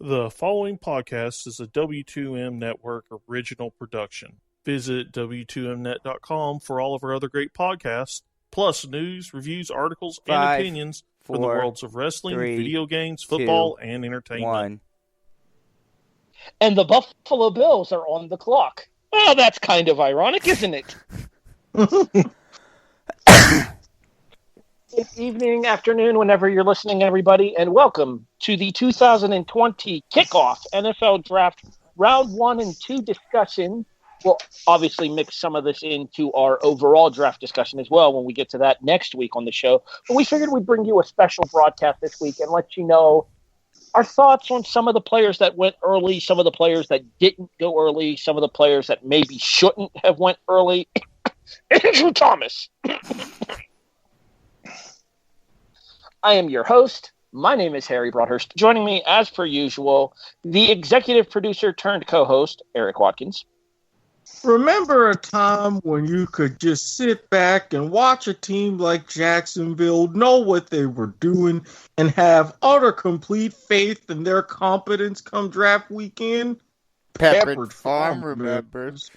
The following podcast is a W2M Network original production. Visit W2Mnet.com for all of our other great podcasts, plus news, reviews, articles, and opinions from the worlds of wrestling, video games, football, and entertainment. And the Buffalo Bills are on the clock. Well, that's kind of ironic, isn't it? Good evening, afternoon, whenever you're listening, everybody, and welcome to the 2020 Kickoff NFL Draft Round 1 and 2 discussion. We'll obviously mix some of this into our overall draft discussion as well when we get to that next week on the show. But we figured we'd bring you a special broadcast this week and let you know our thoughts on some of the players that went early, some of the players that didn't go early, some of the players that maybe shouldn't have went early. Andrew Thomas. I am your host. My name is Harry Broadhurst. Joining me, as per usual, the executive producer turned co-host, Erik Watkins. Remember a time when you could just sit back and watch a team like Jacksonville know what they were doing and have utter complete faith in their competence come draft weekend? Pepperidge Farm remembers.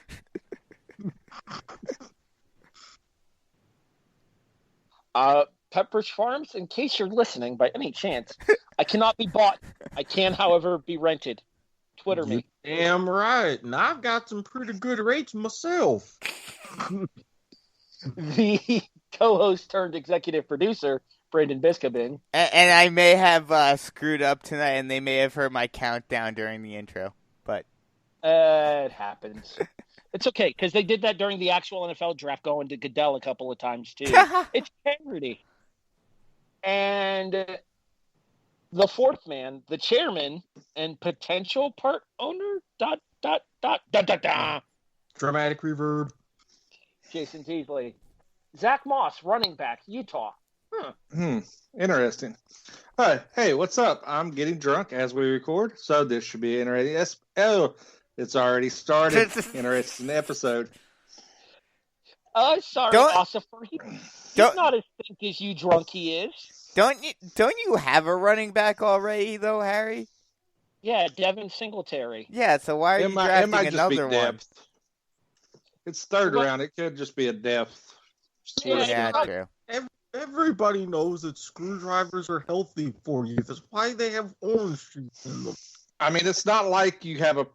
Pepperidge Farms, in case you're listening by any chance, I cannot be bought. I can, however, be rented. Twitter me. Damn right. And I've got some pretty good rates myself. The co-host turned executive producer, Brandon Biskobing. And I may have screwed up tonight, and they may have heard my countdown during the intro. But it happens. It's okay, because they did that during the actual NFL draft, going to Goodell a couple of times, too. It's integrity. And the fourth man, the chairman and potential part owner, ... Dramatic reverb. Jason Teasley. Zach Moss, running back, Utah. Interesting. Hey, what's up? I'm getting drunk as we record, so this should be interesting. It's already started. Interesting episode. Sorry, Ossifer. He's not as thick as you drunk he is. Don't you have a running back already, though, Harry? Yeah, Devin Singletary. Yeah, so why are you drafting another one? It's third round. It could just be a depth. Yeah, true. Everybody knows that screwdrivers are healthy for you. That's why they have orange juice in them. I mean, it's not like you have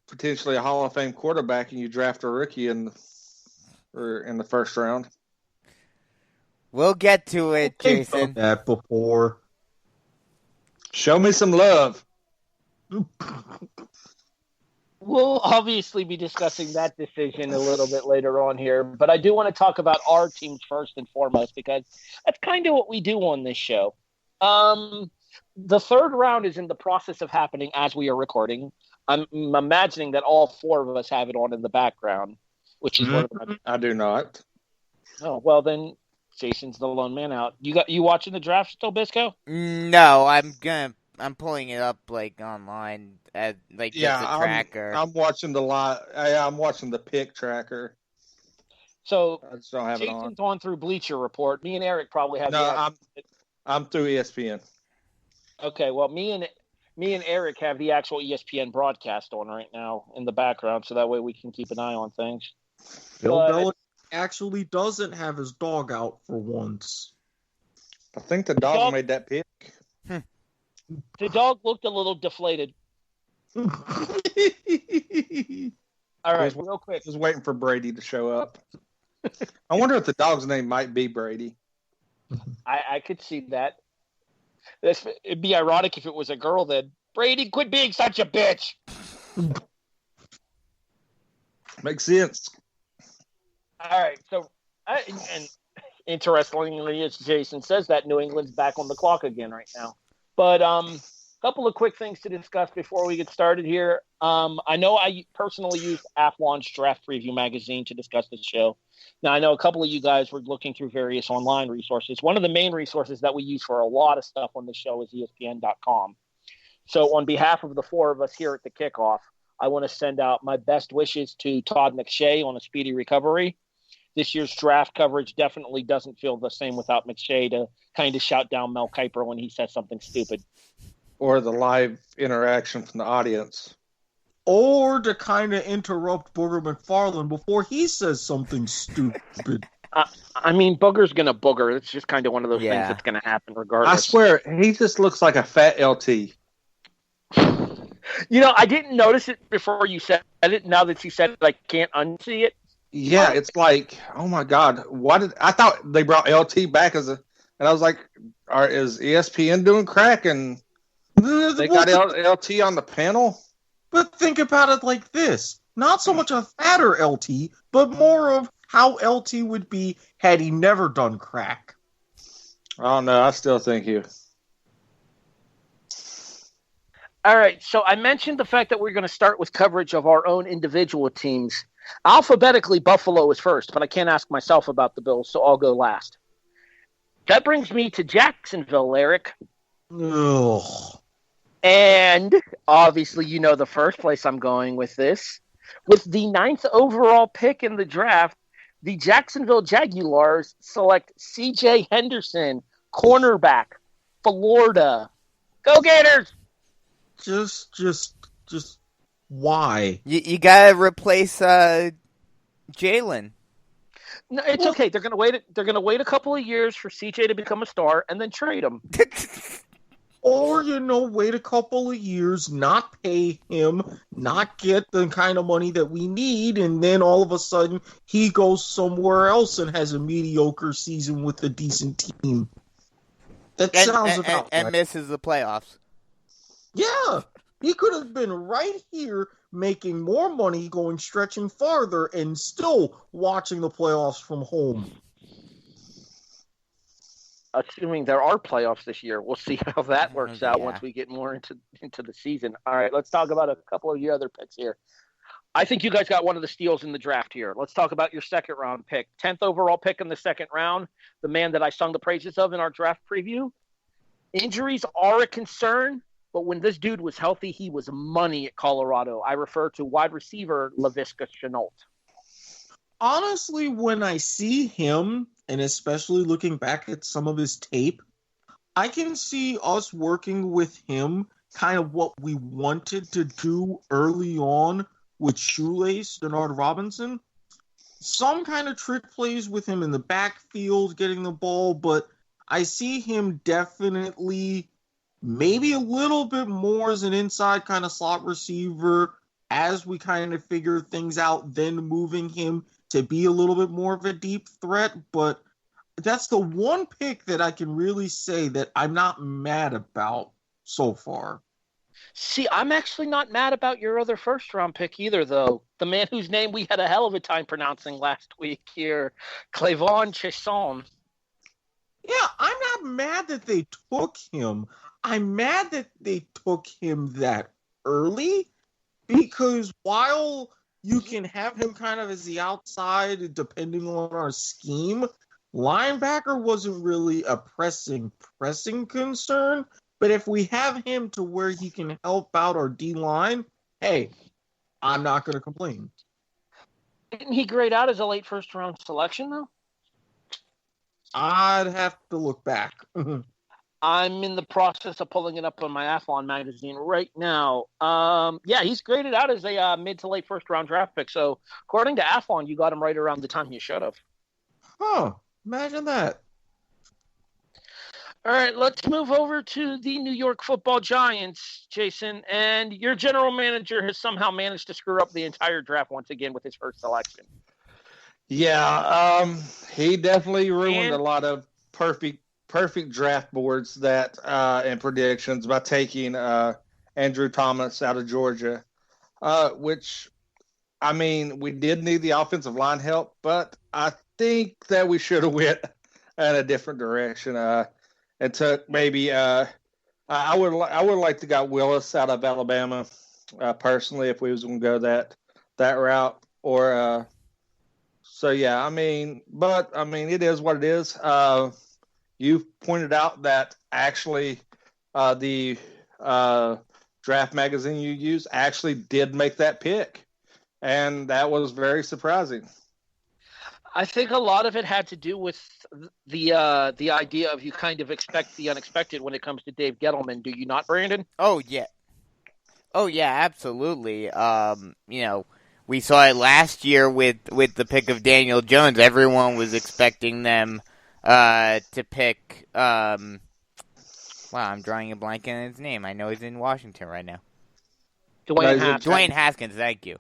potentially a Hall of Fame quarterback and you draft a rookie in the first round. We'll get to it, Jason. I've done that before. Show me some love. We'll obviously be discussing that decision a little bit later on here, but I do want to talk about our teams first and foremost because that's kind of what we do on this show. The third round is in the process of happening as we are recording. I'm imagining that all four of us have it on in the background, which is what I do not. Oh, well then Jason's the lone man out. You watching the draft still, Bisco? No, I'm pulling it up online at the tracker. I'm watching I'm watching the pick tracker. So I just don't have Jason's it on. through Bleacher Report. Me and Erik probably have. No, I'm through ESPN. Okay, well, me and Erik have the actual ESPN broadcast on right now in the background, so that way we can keep an eye on things. Bill Belichick actually doesn't have his dog out for once. I think the dog made that pick. The dog looked a little deflated. All right, real quick. Just waiting for Brady to show up. I wonder if the dog's name might be Brady. I could see that. It'd be ironic if it was a girl then. Brady, quit being such a bitch. Makes sense. All right, so and interestingly, as Jason says, that New England's back on the clock again right now. But a couple of quick things to discuss before we get started here. I know I personally use Athlon's Draft Preview magazine to discuss this show. Now, I know a couple of you guys were looking through various online resources. One of the main resources that we use for a lot of stuff on the show is ESPN.com. So on behalf of the four of us here at the Kickoff, I want to send out my best wishes to Todd McShay on a speedy recovery. This year's draft coverage definitely doesn't feel the same without McShay to kind of shout down Mel Kiper when he says something stupid. or the live interaction from the audience. Or to kind of interrupt Booger McFarland before he says something stupid. I mean, Booger's going to booger. It's just kind of one of those things that's going to happen regardless. I swear, he just looks like a fat LT. You know, I didn't notice it before you said it. Now that you said it, I can't unsee it. Yeah, it's like, oh my God, I thought they brought LT back and I was like, is ESPN doing crack? And they got LT on the panel? But think about it like this. Not so much a fatter LT, but more of how LT would be had he never done crack. Oh no, I still think he... All right, so I mentioned the fact that we're going to start with coverage of our own individual teams. Alphabetically, Buffalo is first, but I can't ask myself about the Bills, so I'll go last. That brings me to Jacksonville, Erik. Ugh. And obviously, you know the first place I'm going with this. With the 9th overall pick in the draft, the Jacksonville Jaguars select C.J. Henderson, cornerback, Florida. Go Gators! Just why? You gotta replace Jalen. No, it's okay. They're gonna wait. They're gonna wait a couple of years for CJ to become a star, and then trade him. Or wait a couple of years, not pay him, not get the kind of money that we need, and then all of a sudden he goes somewhere else and has a mediocre season with a decent team. That sounds about right. And misses the playoffs. Yeah, he could have been right here making more money, stretching farther, and still watching the playoffs from home. Assuming there are playoffs this year, we'll see how that works out once we get more into the season. All right, let's talk about a couple of your other picks here. I think you guys got one of the steals in the draft here. Let's talk about your second round pick. 10th overall pick in the second round, the man that I sung the praises of in our draft preview. Injuries are a concern, but when this dude was healthy, he was money at Colorado. I refer to wide receiver Laviska Shenault. Honestly, when I see him, and especially looking back at some of his tape, I can see us working with him kind of what we wanted to do early on with Shoelace, Denard Robinson. Some kind of trick plays with him in the backfield, getting the ball, but I see him definitely maybe a little bit more as an inside kind of slot receiver as we kind of figure things out, then moving him to be a little bit more of a deep threat. But that's the one pick that I can really say that I'm not mad about so far. See, I'm actually not mad about your other first-round pick either, though. The man whose name we had a hell of a time pronouncing last week here, Clavon Chesson. Yeah, I'm not mad that they took him. I'm mad that they took him that early, because while you can have him kind of as the outside, depending on our scheme, linebacker wasn't really a pressing concern. But if we have him to where he can help out our D-line, hey, I'm not going to complain. Didn't he grade out as a late first-round selection, though? I'd have to look back. I'm in the process of pulling it up on my Athlon magazine right now. Yeah, he's graded out as a mid to late first-round draft pick. So according to Athlon, you got him right around the time you should have. Oh, imagine that. All right, let's move over to the New York Football Giants, Jason. And your general manager has somehow managed to screw up the entire draft once again with his first selection. Yeah, he definitely ruined a lot of perfect draft boards that and predictions by taking Andrew Thomas out of Georgia, which, I mean, we did need the offensive line help, but I think that we should have went in a different direction and took maybe I would like to got Willis out of Alabama personally if we was going to go that route or so yeah, I mean, it is what it is. You pointed out that actually the draft magazine you use actually did make that pick, and that was very surprising. I think a lot of it had to do with the idea of you kind of expect the unexpected when it comes to Dave Gettleman. Do you not, Brandon? Oh yeah, absolutely. We saw it last year with the pick of Daniel Jones. Everyone was expecting them to pick. Wow, I'm drawing a blank on his name. I know he's in Washington right now. Dwayne Haskins, thank you.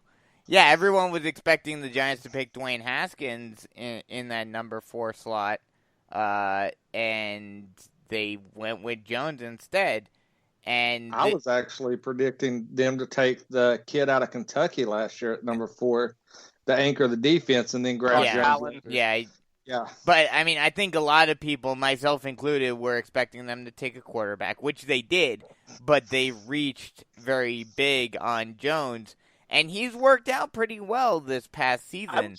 Yeah, everyone was expecting the Giants to pick Dwayne Haskins in that number 4 slot, and they went with Jones instead. And I was actually predicting them to take the kid out of Kentucky last year at number 4, the anchor of the defense, and then grab Jones. Yeah. But, I mean, I think a lot of people, myself included, were expecting them to take a quarterback, which they did, but they reached very big on Jones, and he's worked out pretty well this past season.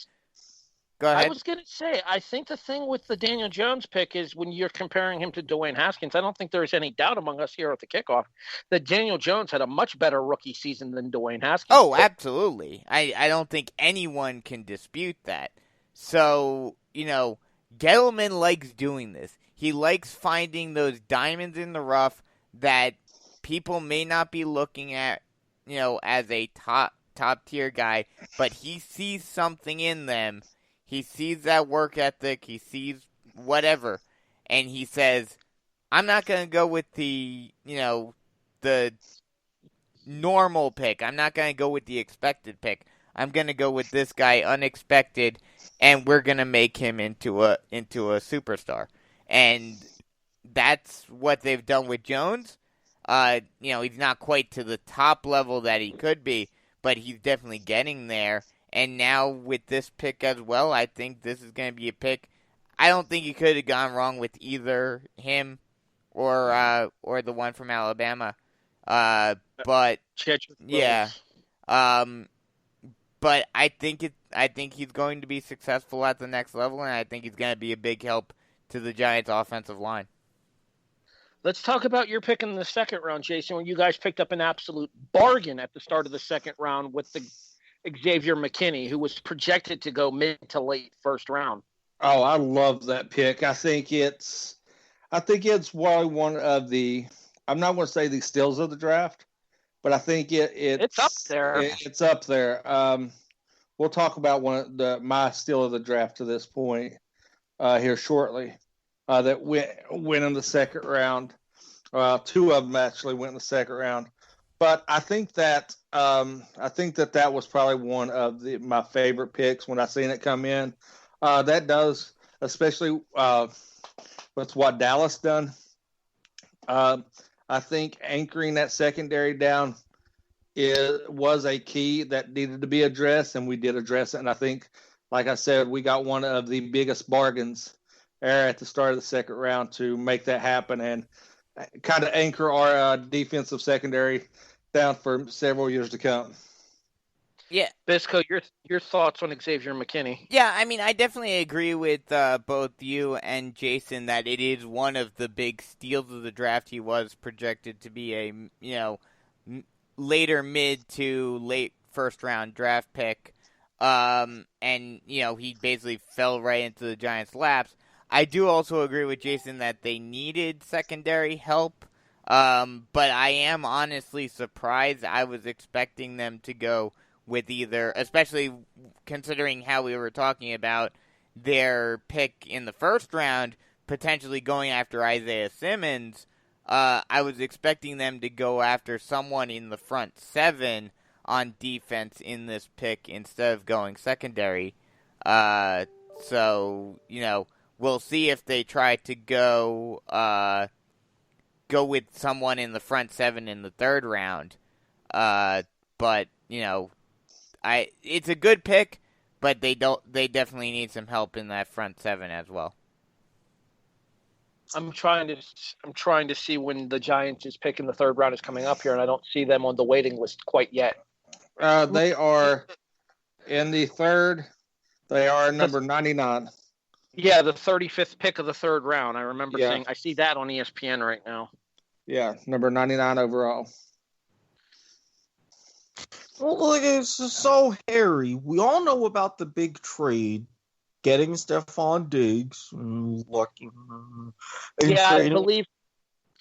Go ahead. I was going to say, I think the thing with the Daniel Jones pick is when you're comparing him to Dwayne Haskins, I don't think there's any doubt among us here at the Kickoff that Daniel Jones had a much better rookie season than Dwayne Haskins. Oh, absolutely. I don't think anyone can dispute that. So, Gettleman likes doing this. He likes finding those diamonds in the rough that people may not be looking at, as a top tier guy, but he sees something in them. He sees that work ethic. He sees whatever, and he says, "I'm not going to go with the normal pick. I'm not going to go with the expected pick. I'm going to go with this guy, unexpected, and we're going to make him into a superstar." And that's what they've done with Jones. He's not quite to the top level that he could be, but he's definitely getting there. And now with this pick as well, I think this is going to be a pick. I don't think you could have gone wrong with either him or the one from Alabama. But yeah. But I think he's going to be successful at the next level, and I think he's going to be a big help to the Giants' offensive line. Let's talk about your pick in the second round, Jason, when you guys picked up an absolute bargain at the start of the second round with the Xavier McKinney, who was projected to go mid to late first round. Oh, I love that pick. I think it's one of the, I'm not going to say the steals of the draft, but I think it's up there. It's up there. We'll talk about my steal of the draft to this point here shortly. That went in the second round. 2 of them actually went in the second round. But I think that that was probably one of my favorite picks when I seen it come in. That does, especially with what Dallas done. I think anchoring that secondary down was a key that needed to be addressed, and we did address it. And I think, like I said, we got one of the biggest bargains at the start of the second round to make that happen and kind of anchor our defensive secondary down for several years to come. Yeah, Bisco, your thoughts on Xavier McKinney? Yeah, I mean, I definitely agree with both you and Jason that it is one of the big steals of the draft. He was projected to be a later mid to late first round draft pick, and he basically fell right into the Giants' laps. I do also agree with Jason that they needed secondary help, but I am honestly surprised. I was expecting them to go with either, especially considering how we were talking about their pick in the first round, potentially going after Isaiah Simmons. I was expecting them to go after someone in the front 7 on defense in this pick instead of going secondary. We'll see if they try to go with someone in the front 7 in the third round. But it's a good pick, but they definitely need some help in that front 7 as well. I'm trying to see when the Giants' pick in the third round is coming up here, and I don't see them on the waiting list quite yet. They are in the third. They are number 99. Yeah, the 35th pick of the third round. I remember seeing. I see that on ESPN right now. Yeah, number 99 overall. Well, look, it's so Harry. We all know about the big trade getting Stephon Diggs. Lucky. Yeah,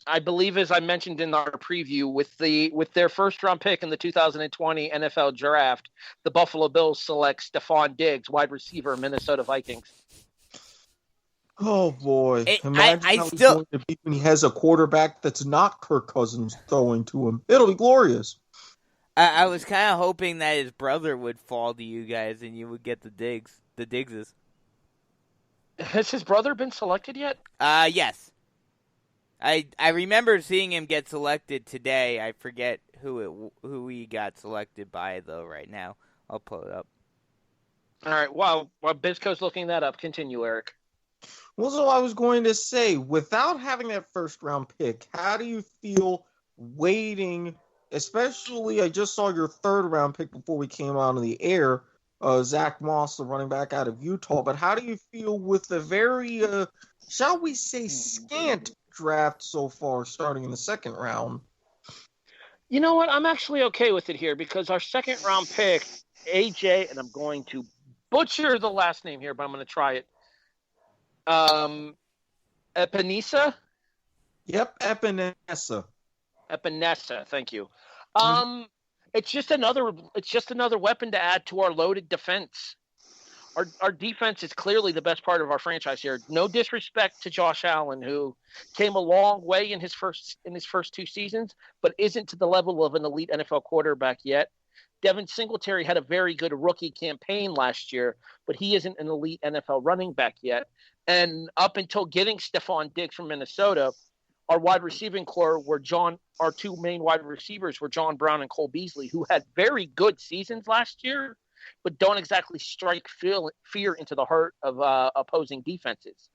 I believe, as I mentioned in our preview, with their first round pick in the 2020 NFL Draft, the Buffalo Bills select Stephon Diggs, wide receiver, Minnesota Vikings. Oh boy! Imagine how he's going to be when he has a quarterback that's not Kirk Cousins throwing to him. It'll be glorious. I was kind of hoping that his brother would fall to you guys and you would get the Diggses. Has his brother been selected yet? Yes. I remember seeing him get selected today. I forget who he got selected by though. Right now, I'll pull it up. All right. While Bisco's looking that up, continue, Erik. Well, so I was going to say, without having that first round pick, how do you feel waiting? Especially, I just saw your third round pick before we came out of the air, Zach Moss, the running back out of Utah. But how do you feel with the very, shall we say, scant draft so far, starting in the second round? You know what? I'm actually okay with it here because our second round pick, AJ, and I'm going to butcher the last name here, but I'm going to try it. Epinesa? Yep, Epinesa. Epinesa, thank you. It's just another weapon to add to our loaded defense. Our defense is clearly the best part of our franchise here. No disrespect to Josh Allen, who came a long way in his first 2 seasons, but isn't to the level of an elite NFL quarterback yet. Devin Singletary had a very good rookie campaign last year, but he isn't an elite NFL running back yet. And up until getting Stephon Diggs from Minnesota, our wide receiving core our two main wide receivers were John Brown and Cole Beasley, who had very good seasons last year, but don't exactly strike fear into the heart of opposing defenses.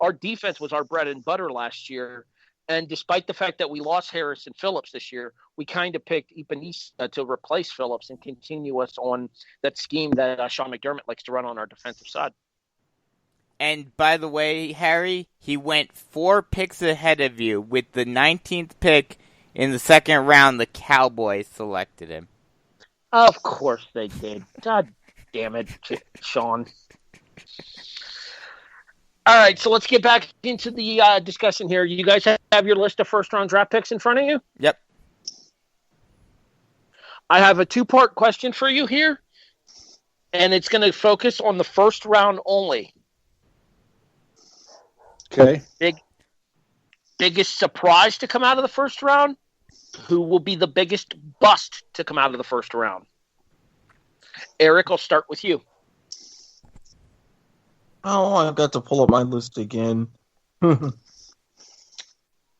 Our defense was our bread and butter last year, and despite the fact that we lost Harrison Phillips this year, we kind of picked Epinesa to replace Phillips and continue us on that scheme that Sean McDermott likes to run on our defensive side. And by the way, Harry, he went 4 picks ahead of you. With the 19th pick in the second round, the Cowboys selected him. Of course they did. God damn it, Sean. All right, so let's get back into the discussion here. You guys have your list of first-round draft picks in front of you? Yep. I have a 2-part question for you here, and it's going to focus on the first round only. Okay. Biggest surprise to come out of the first round? Who will be the biggest bust to come out of the first round? Erik, I'll start with you. Oh, I've got to pull up my list again.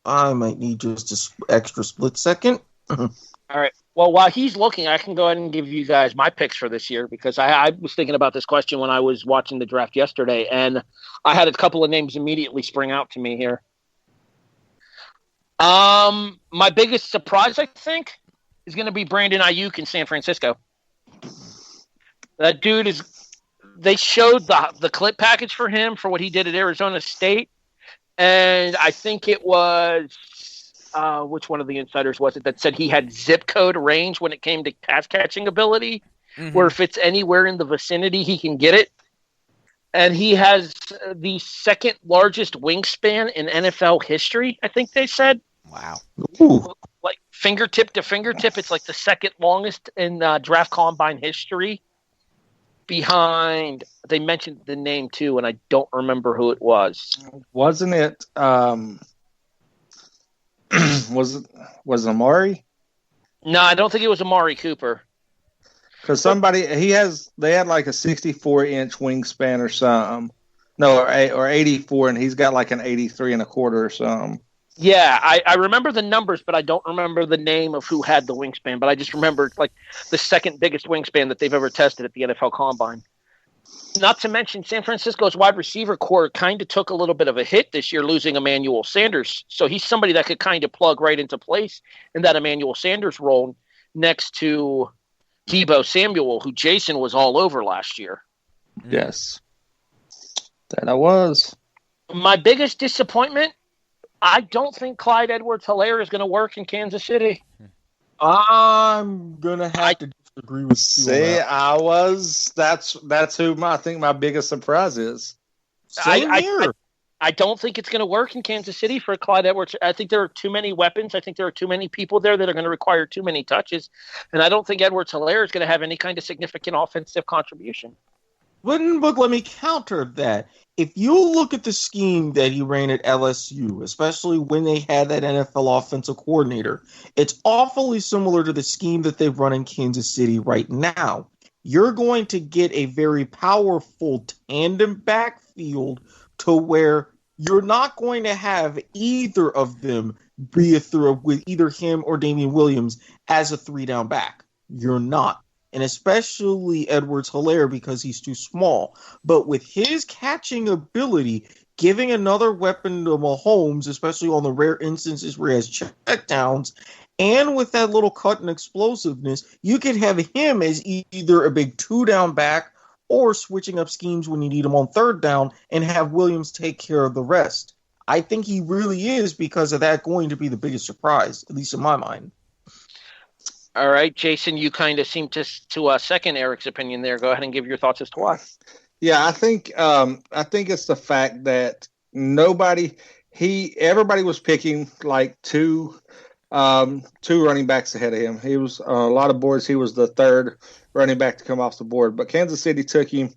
I might need just an extra split second. All right. Well, while he's looking, I can go ahead and give you guys my picks for this year because I was thinking about this question when I was watching the draft yesterday, and I had a couple of names immediately spring out to me here. My biggest surprise, I think, is going to be Brandon Ayuk in San Francisco. That dude is. They showed the clip package for him for what he did at Arizona State, and I think it was which one of the insiders was it that said he had zip code range when it came to pass catching ability, where if it's anywhere in the vicinity, he can get it. And he has the second largest wingspan in NFL history, I think they said. Wow. Ooh. Like fingertip to fingertip, it's like the second longest in draft combine history. Behind, they mentioned the name too, and I don't remember who it was. Wasn't it? Was it Amari? No, I don't think it was Amari Cooper. Because they had like a 64-inch wingspan or something. No, or 84, and he's got like an 83 and a quarter or something. Yeah, I remember the numbers, but I don't remember the name of who had the wingspan. But I just remember like the second biggest wingspan that they've ever tested at the NFL Combine. Not to mention San Francisco's wide receiver core kind of took a little bit of a hit this year, losing Emmanuel Sanders. So he's somebody that could kind of plug right into place in that Emmanuel Sanders role next to Deebo Samuel, who Jason was all over last year. Yes, that I was. My biggest disappointment, I don't think Clyde Edwards-Helaire is going to work in Kansas City. I'm going to have to agree with you. See, that's who I think my biggest surprise is. Same here. I don't think it's going to work in Kansas City for Clyde Edwards. I think there are too many weapons. I think there are too many people there that are going to require too many touches. And I don't think Edwards-Helaire is going to have any kind of significant offensive contribution. But let me counter that. If you look at the scheme that he ran at LSU, especially when they had that NFL offensive coordinator, it's awfully similar to the scheme that they run in Kansas City right now. You're going to get a very powerful tandem backfield to where you're not going to have either of them be a throw with either him or Damian Williams as a 3-down back. You're not. And especially Edwards-Helaire because he's too small. But with his catching ability, giving another weapon to Mahomes, especially on the rare instances where he has checkdowns, and with that little cut and explosiveness, you could have him as either a big 2-down back or switching up schemes when you need him on 3rd down and have Williams take care of the rest. I think he really is, because of that, going to be the biggest surprise, at least in my mind. All right, Jason, you kind of seem to second Eric's opinion there. Go ahead and give your thoughts as to why. Yeah, I think it's the fact that everybody was picking like two running backs ahead of him. He was a lot of boards. He was the 3rd running back to come off the board, but Kansas City took him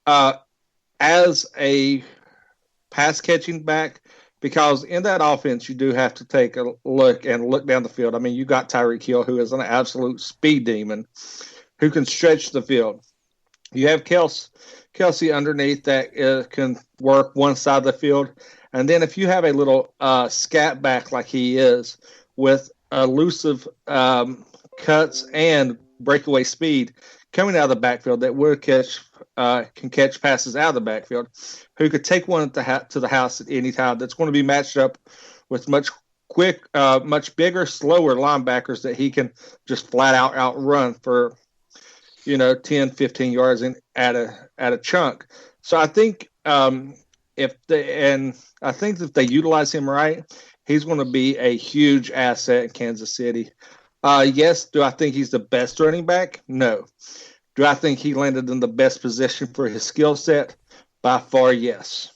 as a pass catching back, because in that offense you do have to take a look down the field. I mean, you got Tyreek Hill, who is an absolute speed demon, who can stretch the field. You have Kelsey underneath that can work one side of the field, and then if you have a little scat back like he is, with elusive cuts and breakaway speed coming out of the backfield that can catch passes out of the backfield, who could take one to the house at any time, that's going to be matched up with much bigger, slower linebackers that he can just flat out outrun for 10, 15 yards at a chunk. So I think if they utilize him right, he's going to be a huge asset in Kansas City. Yes, do I think he's the best running back? No. Do I think he landed in the best position for his skill set? By far, yes.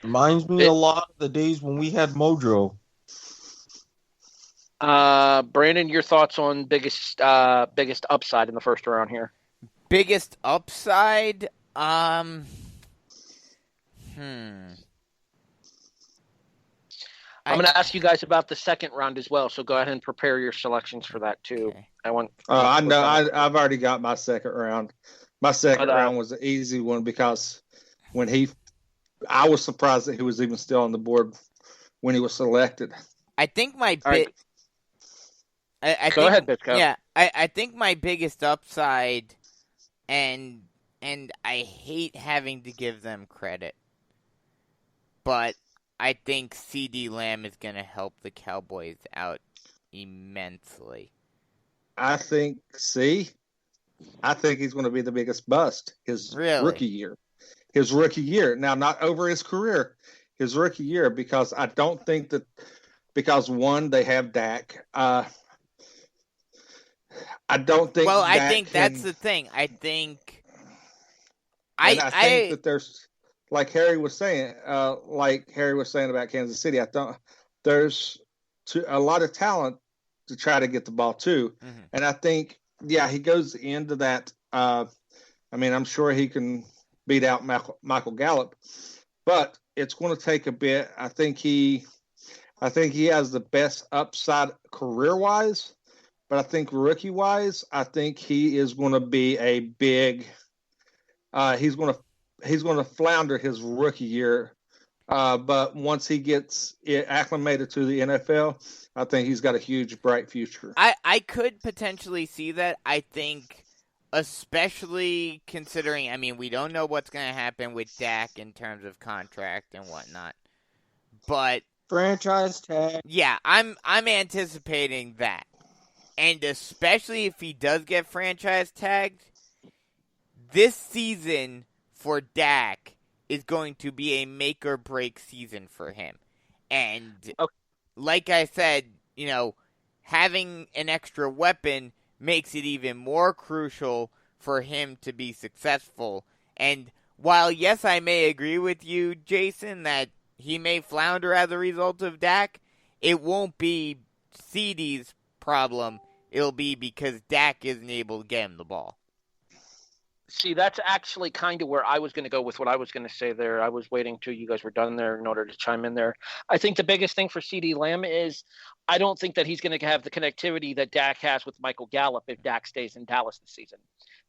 Reminds me a lot of the days when we had Mojo. Brandon, your thoughts on biggest upside in the first round here? Biggest upside? I'm going to ask you guys about the second round as well, so go ahead and prepare your selections for that too. Okay. I know. I've already got my second round. My second round was an easy one because I was surprised that he was even still on the board when he was selected. I think my Go ahead, Bisko. Yeah, I think my biggest upside, and I hate having to give them credit, but I think CeeDee Lamb is going to help the Cowboys out immensely. I think he's going to be the biggest bust rookie year. His rookie year. Now, not over his career, his rookie year, because I don't think that – because, one, they have Dak. I don't think Well, Dak I think that's the thing. I think – I think that there's – like Harry was saying about Kansas City, I thought there's a lot of talent to try to get the ball too. Mm-hmm. And I think, he goes into that. I'm sure he can beat out Michael Gallup, but it's going to take a bit. I think he has the best upside career wise, but I think rookie wise, I think he is going to be a big. He's going to flounder his rookie year, but once he gets acclimated to the NFL, I think he's got a huge, bright future. I could potentially see that. I think, especially considering, we don't know what's going to happen with Dak in terms of contract and whatnot, but franchise tag. Yeah, I'm anticipating that, and especially if he does get franchise tagged, this season for Dak is going to be a make or break season for him. And like I said, having an extra weapon makes it even more crucial for him to be successful. And while, yes, I may agree with you, Jason, that he may flounder as a result of Dak, it won't be CeeDee's problem. It'll be because Dak isn't able to get him the ball. See, that's actually kind of where I was going to go with what I was going to say there. I was waiting till you guys were done there in order to chime in there. I think the biggest thing for CeeDee Lamb is I don't think that he's going to have the connectivity that Dak has with Michael Gallup if Dak stays in Dallas this season.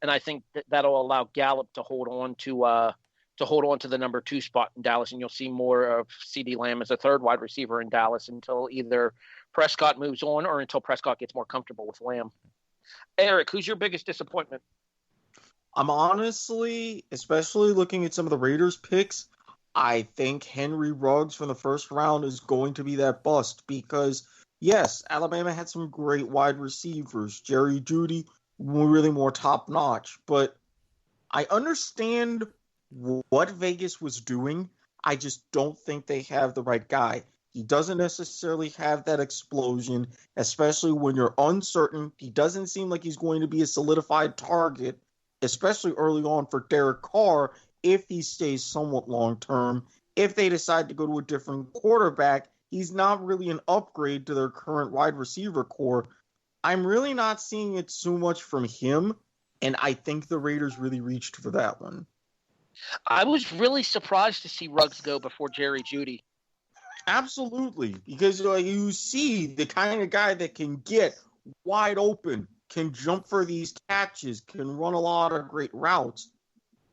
And I think that'll allow Gallup to hold on to the number 2 spot in Dallas, and you'll see more of CeeDee Lamb as a third wide receiver in Dallas until either Prescott moves on or until Prescott gets more comfortable with Lamb. Erik, who's your biggest disappointment? I'm honestly, especially looking at some of the Raiders picks, I think Henry Ruggs from the first round is going to be that bust because, yes, Alabama had some great wide receivers. Jerry Jeudy, really more top-notch. But I understand what Vegas was doing. I just don't think they have the right guy. He doesn't necessarily have that explosion, especially when you're uncertain. He doesn't seem like he's going to be a solidified target, especially early on for Derek Carr, if he stays somewhat long-term. If they decide to go to a different quarterback, he's not really an upgrade to their current wide receiver core. I'm really not seeing it so much from him, and I think the Raiders really reached for that one. I was really surprised to see Ruggs go before Jerry Jeudy. Absolutely, because you see the kind of guy that can get wide open, can jump for these catches, can run a lot of great routes.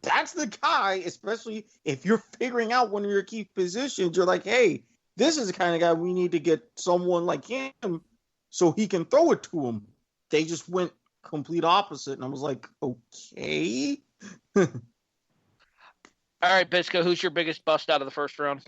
That's the guy, especially if you're figuring out one of your key positions. You're like, hey, this is the kind of guy we need to get someone like him so he can throw it to him. They just went complete opposite, and I was like, okay. All right, Bisco, who's your biggest bust out of the first round?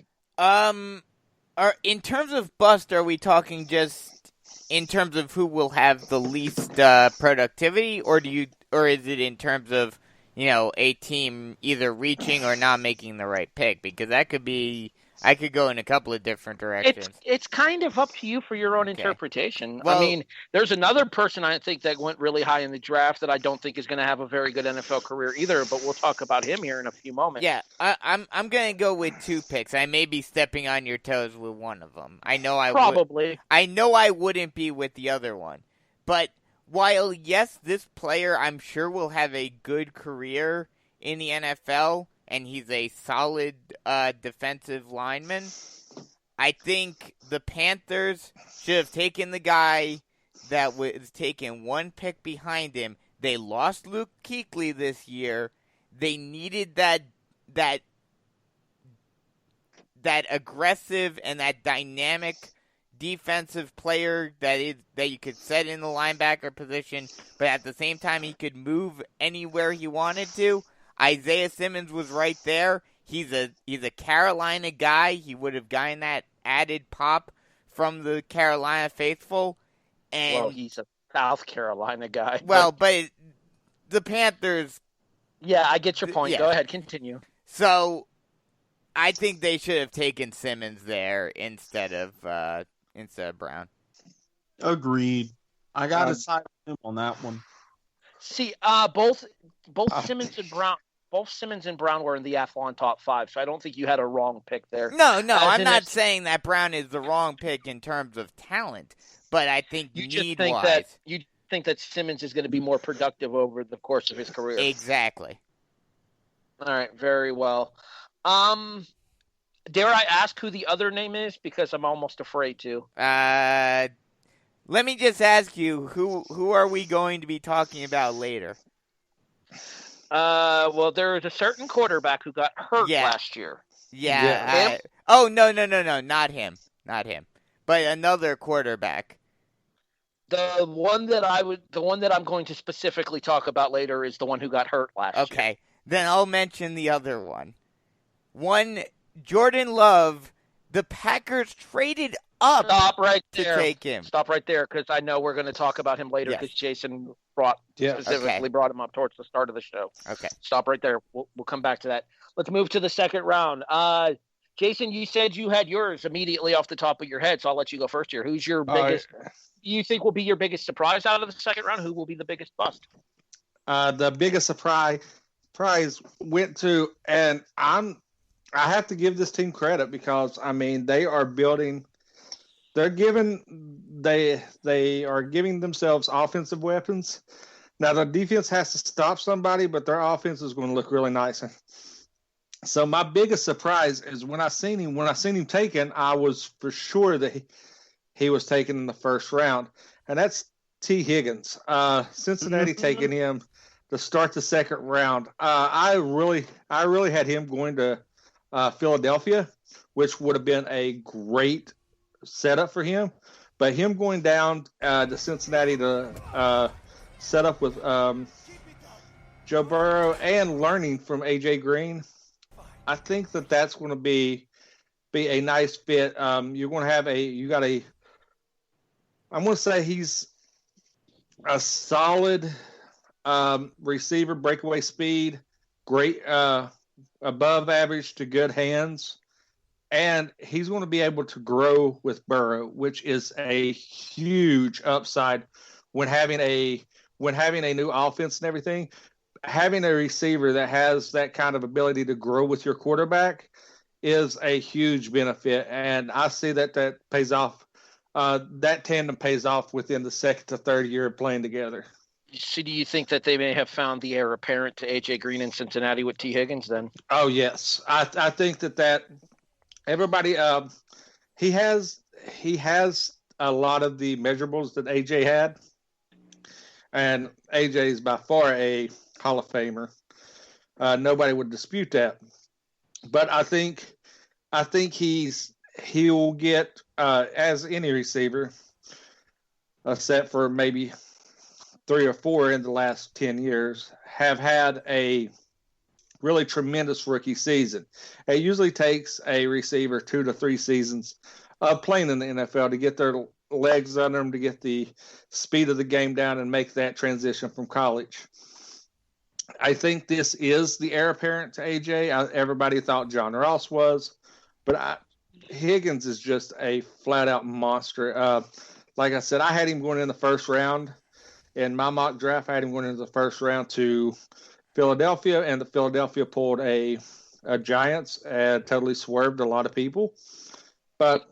In terms of bust, are we talking just in terms of who will have the least productivity, or is it in terms of, a team either reaching or not making the right pick? Because I could go in a couple of different directions. It's kind of up to you for your own interpretation. Well, I mean, there's another person I think that went really high in the draft that I don't think is going to have a very good NFL career either, but we'll talk about him here in a few moments. Yeah, I'm going to go with 2 picks. I may be stepping on your toes with one of them. I know I wouldn't be with the other one. But while, yes, this player I'm sure will have a good career in the NFL, and he's a solid defensive lineman, I think the Panthers should have taken the guy that was taken 1 pick behind him. They lost Luke Kuechly this year. They needed that aggressive and that dynamic defensive player that you could set in the linebacker position, but at the same time he could move anywhere he wanted to. Isaiah Simmons was right there. He's a Carolina guy. He would have gotten that added pop from the Carolina faithful. And he's a South Carolina guy. But the Panthers. Yeah, I get your point. Yeah. Go ahead, continue. So I think they should have taken Simmons there instead of Brown. Agreed. I got to side with him on that one. See, both Simmons and Brown were in the Athlon top 5, so I don't think you had a wrong pick there. No, I'm not saying that Brown is the wrong pick in terms of talent, but I think you think that Simmons is going to be more productive over the course of his career. Exactly. All right, very well. Dare I ask who the other name is? Because I'm almost afraid to. Let me just ask you, who are we going to be talking about later? Well, there is a certain quarterback who got hurt last year. Yeah. No, not him. But another quarterback. The one that I'm going to specifically talk about later is the one who got hurt last year. Okay. Then I'll mention the other one. Jordan Love, the Packers traded up to take him. Stop right there, because I know we're going to talk about him later, because Jason brought him up towards the start of the show. Okay. Stop right there. We'll come back to that. Let's move to the second round. Jason, you said you had yours immediately off the top of your head, so I'll let you go first here. Who's your biggest? You think will be your biggest surprise out of the second round? Who will be the biggest bust? The biggest surprise went to, and I have to give this team credit because they are building. They are giving themselves offensive weapons. Now the defense has to stop somebody, but their offense is going to look really nice. So my biggest surprise is when I seen him taken, I was for sure that he was taken in the first round, and that's T. Higgins. Cincinnati taking him to start the second round. I really had him going to Philadelphia, which would have been a great setup for him. But him going down to Cincinnati to set up with Joe Burrow and learning from AJ Green, I think that's going to be a nice fit. You're going to have I'm going to say he's a solid receiver, breakaway speed, great above average to good hands, and he's going to be able to grow with Burrow, which is a huge upside when having a new offense and everything. Having a receiver that has that kind of ability to grow with your quarterback is a huge benefit, and I see that pays off. That tandem pays off within the second to third year of playing together. So do you think that they may have found the heir apparent to A.J. Green in Cincinnati with T. Higgins then? Oh, yes. I think that everybody he has a lot of the measurables that A.J. had, and A.J. is by far a Hall of Famer. Nobody would dispute that. But I think he'll get, as any receiver, except for maybe 3 or 4 in the last 10 years, have had a really tremendous rookie season. It usually takes a receiver 2 to 3 seasons of playing in the NFL to get their legs under them, to get the speed of the game down and make that transition from college. I think this is the heir apparent to AJ. Everybody thought John Ross was, but Higgins is just a flat-out monster. Like I said, I had him going in the first round. In my mock draft, I had him going into the first round to Philadelphia, and the Philadelphia pulled a Giants and totally swerved a lot of people. But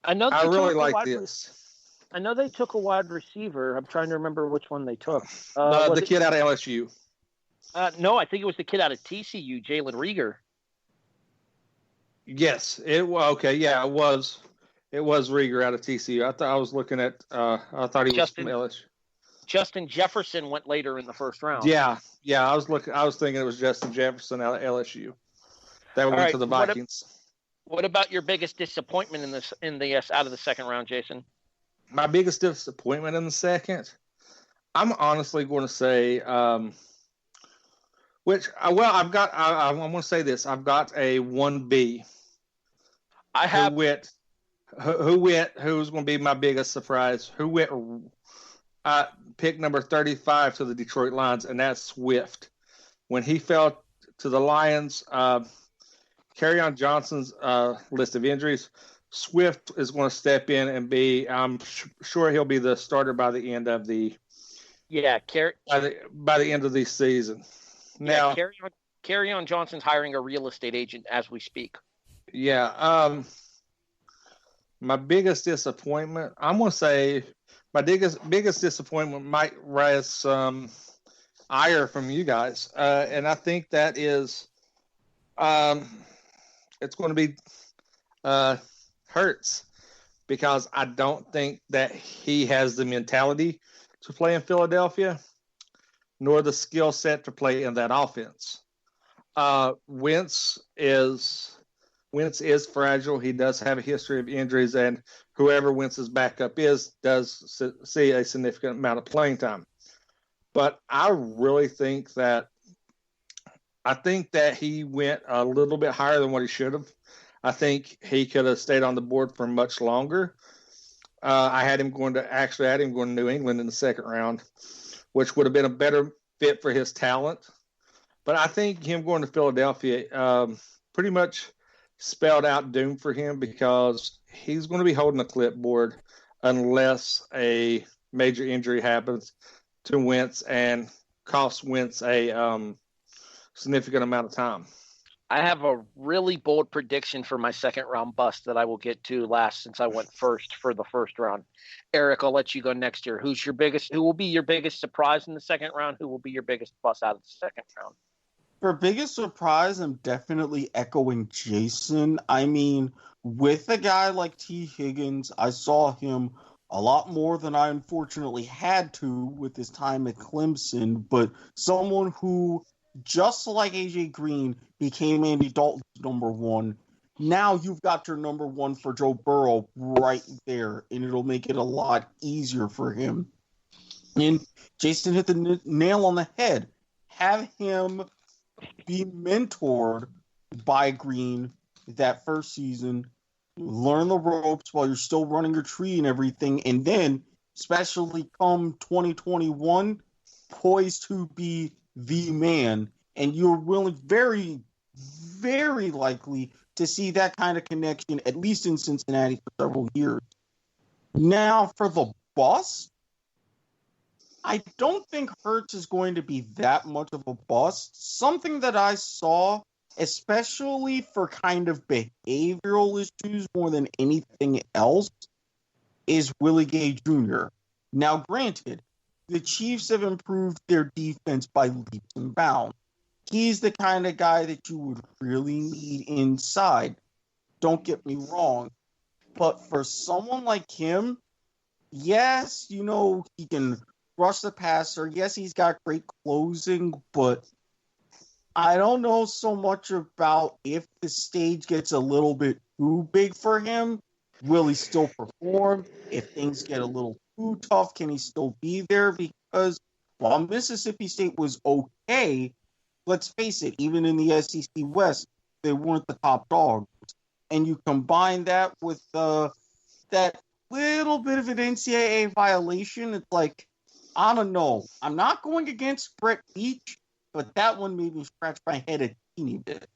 I really like this. I know they took a wide receiver. I'm trying to remember which one they took. The kid out of LSU. No, I think it was the kid out of TCU, Jalen Rieger. Yes, it was okay. Yeah, it was Rieger out of TCU. I was looking at. I thought he was from LSU. Justin Jefferson went later in the first round. Yeah. I was thinking it was Justin Jefferson out of LSU. That went to the Vikings. What about your biggest disappointment in the out of the second round, Jason? My biggest disappointment in the second, I'm honestly going to say, I'm going to say this. I've got a 1B. Who's going to be my biggest surprise? Who went pick number 35 to the Detroit Lions, and that's Swift. When he fell to the Lions, Kerryon Johnson's list of injuries, Swift is going to step in and I'm sure he'll be the starter by the end of the by the end of the season. Now, Kerryon Johnson's hiring a real estate agent as we speak. Yeah. My biggest disappointment, I'm going to say my biggest disappointment might rise some ire from you guys. And I think that is it's going to be Hurts, because I don't think that he has the mentality to play in Philadelphia, nor the skill set to play in that offense. Wentz is fragile. He does have a history of injuries, and whoever Wentz's backup does see a significant amount of playing time. But I really think that he went a little bit higher than what he should have. I think he could have stayed on the board for much longer. I had him going to New England in the second round, which would have been a better fit for his talent. But I think him going to Philadelphia pretty much spelled out doom for him because he's going to be holding a clipboard unless a major injury happens to Wentz and costs Wentz a significant amount of time. I have a really bold prediction for my second round bust that I will get to last since I went first for the first round. Erik, I'll let you go next year. Who will be your biggest surprise in the second round? Who will be your biggest bust out of the second round? For biggest surprise, I'm definitely echoing Jason. I mean, with a guy like T. Higgins, I saw him a lot more than I unfortunately had to with his time at Clemson, but someone who, just like A.J. Green, became Andy Dalton's number one. Now you've got your number one for Joe Burrow right there, and it'll make it a lot easier for him. And Jason hit the nail on the head. Have him be mentored by Green that first season, learn the ropes while you're still running your tree and everything, and then, especially come 2021, poised to be the man, and you're willing, very, very likely to see that kind of connection, at least in Cincinnati, for several years. Now, for the bust, I don't think Hurts is going to be that much of a bust. Something that I saw, especially for kind of behavioral issues more than anything else, is Willie Gay Jr. Now, granted, the Chiefs have improved their defense by leaps and bounds. He's the kind of guy that you would really need inside. Don't get me wrong. But for someone like him, yes, he can rush the passer. Yes, he's got great closing, but I don't know so much about if the stage gets a little bit too big for him. Will he still perform? If things get a little too tough, can he still be there? Because while Mississippi State was okay, let's face it, even in the SEC West, they weren't the top dogs. And you combine that with that little bit of an NCAA violation, it's like, I don't know. I'm not going against Brett Beach, but that one made me scratch my head a teeny bit.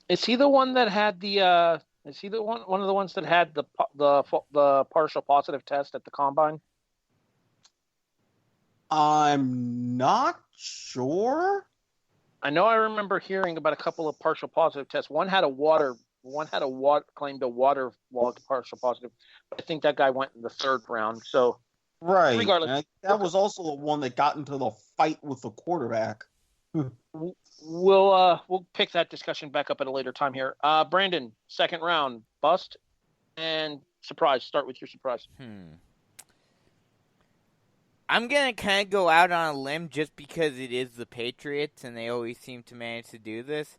Is he the one that had the? Is he the one of the ones that had the partial positive test at the combine? I'm not sure. I know I remember hearing about a couple of partial positive tests. One claimed a waterlogged partial positive. I think that guy went in the third round. So right, regardless, that was also the one that got into the fight with the quarterback. We'll pick that discussion back up at a later time here. Brandon, second round, bust and surprise. Start with your surprise. I'm going to kind of go out on a limb just because it is the Patriots and they always seem to manage to do this.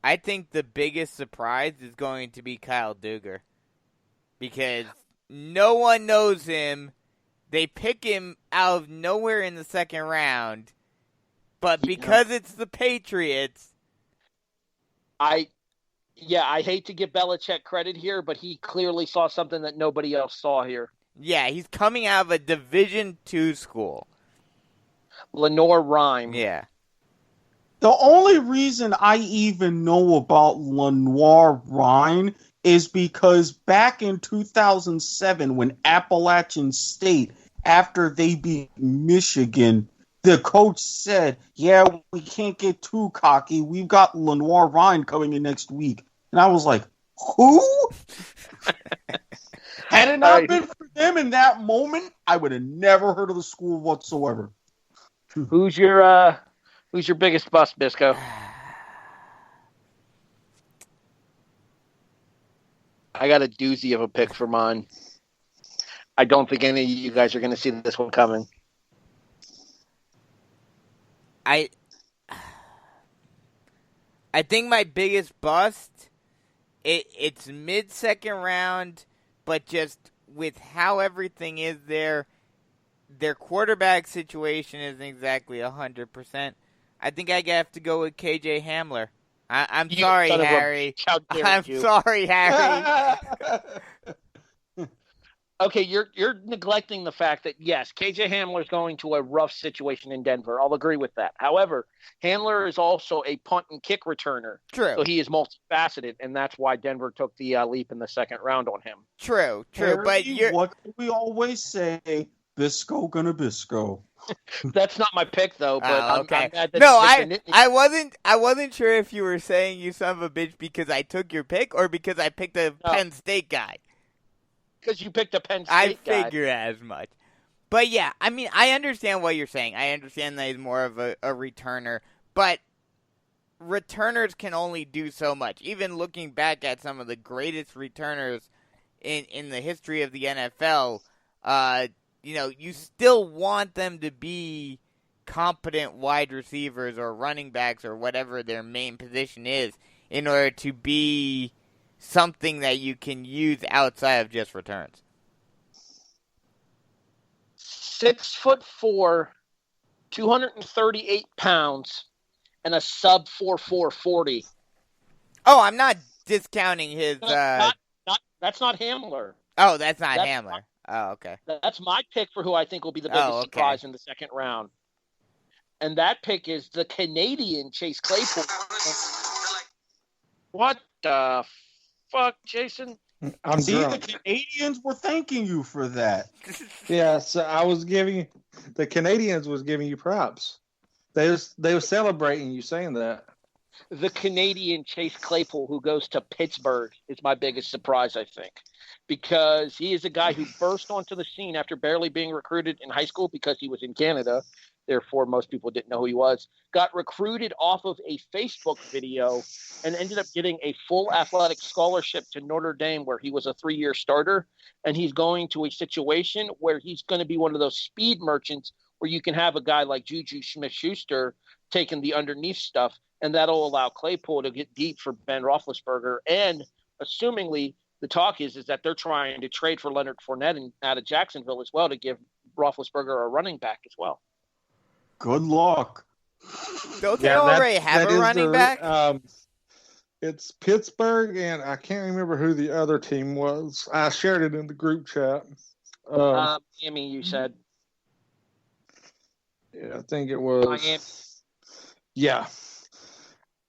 I think the biggest surprise is going to be Kyle Duggar because no one knows him. They pick him out of nowhere in the second round, but because it's the Patriots. I hate to give Belichick credit here, but he clearly saw something that nobody else saw here. Yeah, he's coming out of a Division II school. Lenoir-Rhyne. Yeah. The only reason I even know about Lenoir-Rhyne is because back in 2007 when Appalachian State, after they beat Michigan, the coach said, yeah, we can't get too cocky. We've got Lenoir-Rhyne coming in next week. And I was like, who? Had it not been for them in that moment, I would have never heard of the school whatsoever. Who's your biggest bust, Bisco? I got a doozy of a pick for mine. I don't think any of you guys are going to see this one coming. I think my biggest bust, it's mid-second round, but just with how everything is there, their quarterback situation isn't exactly 100%. I think I have to go with KJ Hamler. I'm sorry, Harry. I'm sorry, Harry. Okay, you're neglecting the fact that, yes, KJ Hamler's going to a rough situation in Denver. I'll agree with that. However, Handler is also a punt and kick returner. True. So he is multifaceted, and that's why Denver took the leap in the second round on him. True. Harry, But what we always say, Bisco gonna Bisco. That's not my pick, though. But okay. I'm mad that no, I wasn't sure if you were saying you son of a bitch because I took your pick or because I picked a Penn State guy. Because you picked a Penn State guy. I figure as much. But yeah, I mean, I understand what you're saying. I understand that he's more of a returner. But returners can only do so much. Even looking back at some of the greatest returners in the history of the NFL, you still want them to be competent wide receivers or running backs or whatever their main position is in order to be something that you can use outside of just returns. 6'4", 238 pounds, and a sub 4.4 40. Oh, I'm not discounting his. That's not Hamler. Oh, that's not Hamler. Oh, okay. That's my pick for who I think will be the biggest surprise in the second round. And that pick is the Canadian Chase Claypool. What the fuck, Jason? I'm drunk. The Canadians were thanking you for that. Yeah, so I was the Canadians was giving you props. They were celebrating you saying that. The Canadian Chase Claypool, who goes to Pittsburgh, is my biggest surprise, I think, because he is a guy who burst onto the scene after barely being recruited in high school because he was in Canada. Therefore, most people didn't know who he was. Got recruited off of a Facebook video and ended up getting a full athletic scholarship to Notre Dame, where he was a 3-year starter. And he's going to a situation where he's going to be one of those speed merchants where you can have a guy like Juju Smith-Schuster taking the underneath stuff, and that'll allow Claypool to get deep for Ben Roethlisberger. And assumingly, the talk is that they're trying to trade for Leonard Fournette out of Jacksonville as well to give Roethlisberger a running back as well. Good luck. Don't they already have a running back? It's Pittsburgh, and I can't remember who the other team was. I shared it in the group chat. Miami, you said. Yeah, I think it was. Miami. Yeah.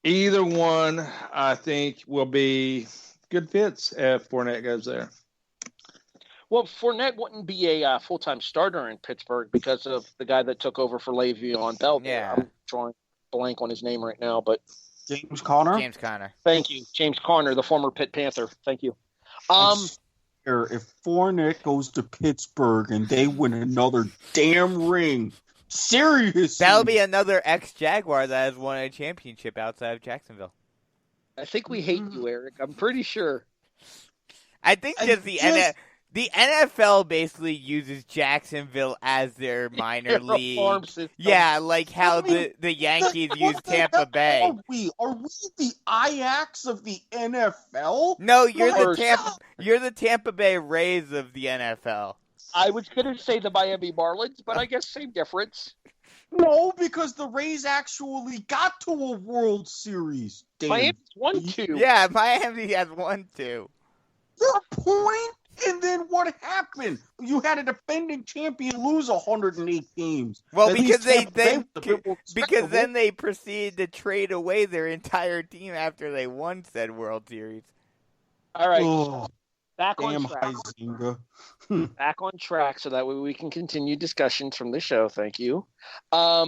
Either one, I think, will be good fits if Fournette goes there. Well, Fournette wouldn't be a full-time starter in Pittsburgh because of the guy that took over for Le'Veon Bell. Yeah. I'm drawing blank on his name right now, but James Conner. Thank you, James Conner, the former Pitt Panther. Thank you. If Fournette goes to Pittsburgh and they win another damn ring, seriously, that'll be another ex-Jaguar that has won a championship outside of Jacksonville. I think we hate you, Erik. I'm pretty sure. I think the NFL basically uses Jacksonville as their minor league. Yeah, like how the Yankees use Tampa Bay. Are we the Ajax of the NFL? No, you're the Tampa Bay Rays of the NFL. I was going to say the Miami Marlins, but I guess same difference. No, because the Rays actually got to a World Series. Miami's won 2. Yeah, Miami has won 2. Your point? And then what happened? You had a defending champion lose 108 games. Well, At because because then they proceeded to trade away their entire team after they won said World Series. All right. Back on track. Back on track so that way we can continue discussions from the show. Thank you.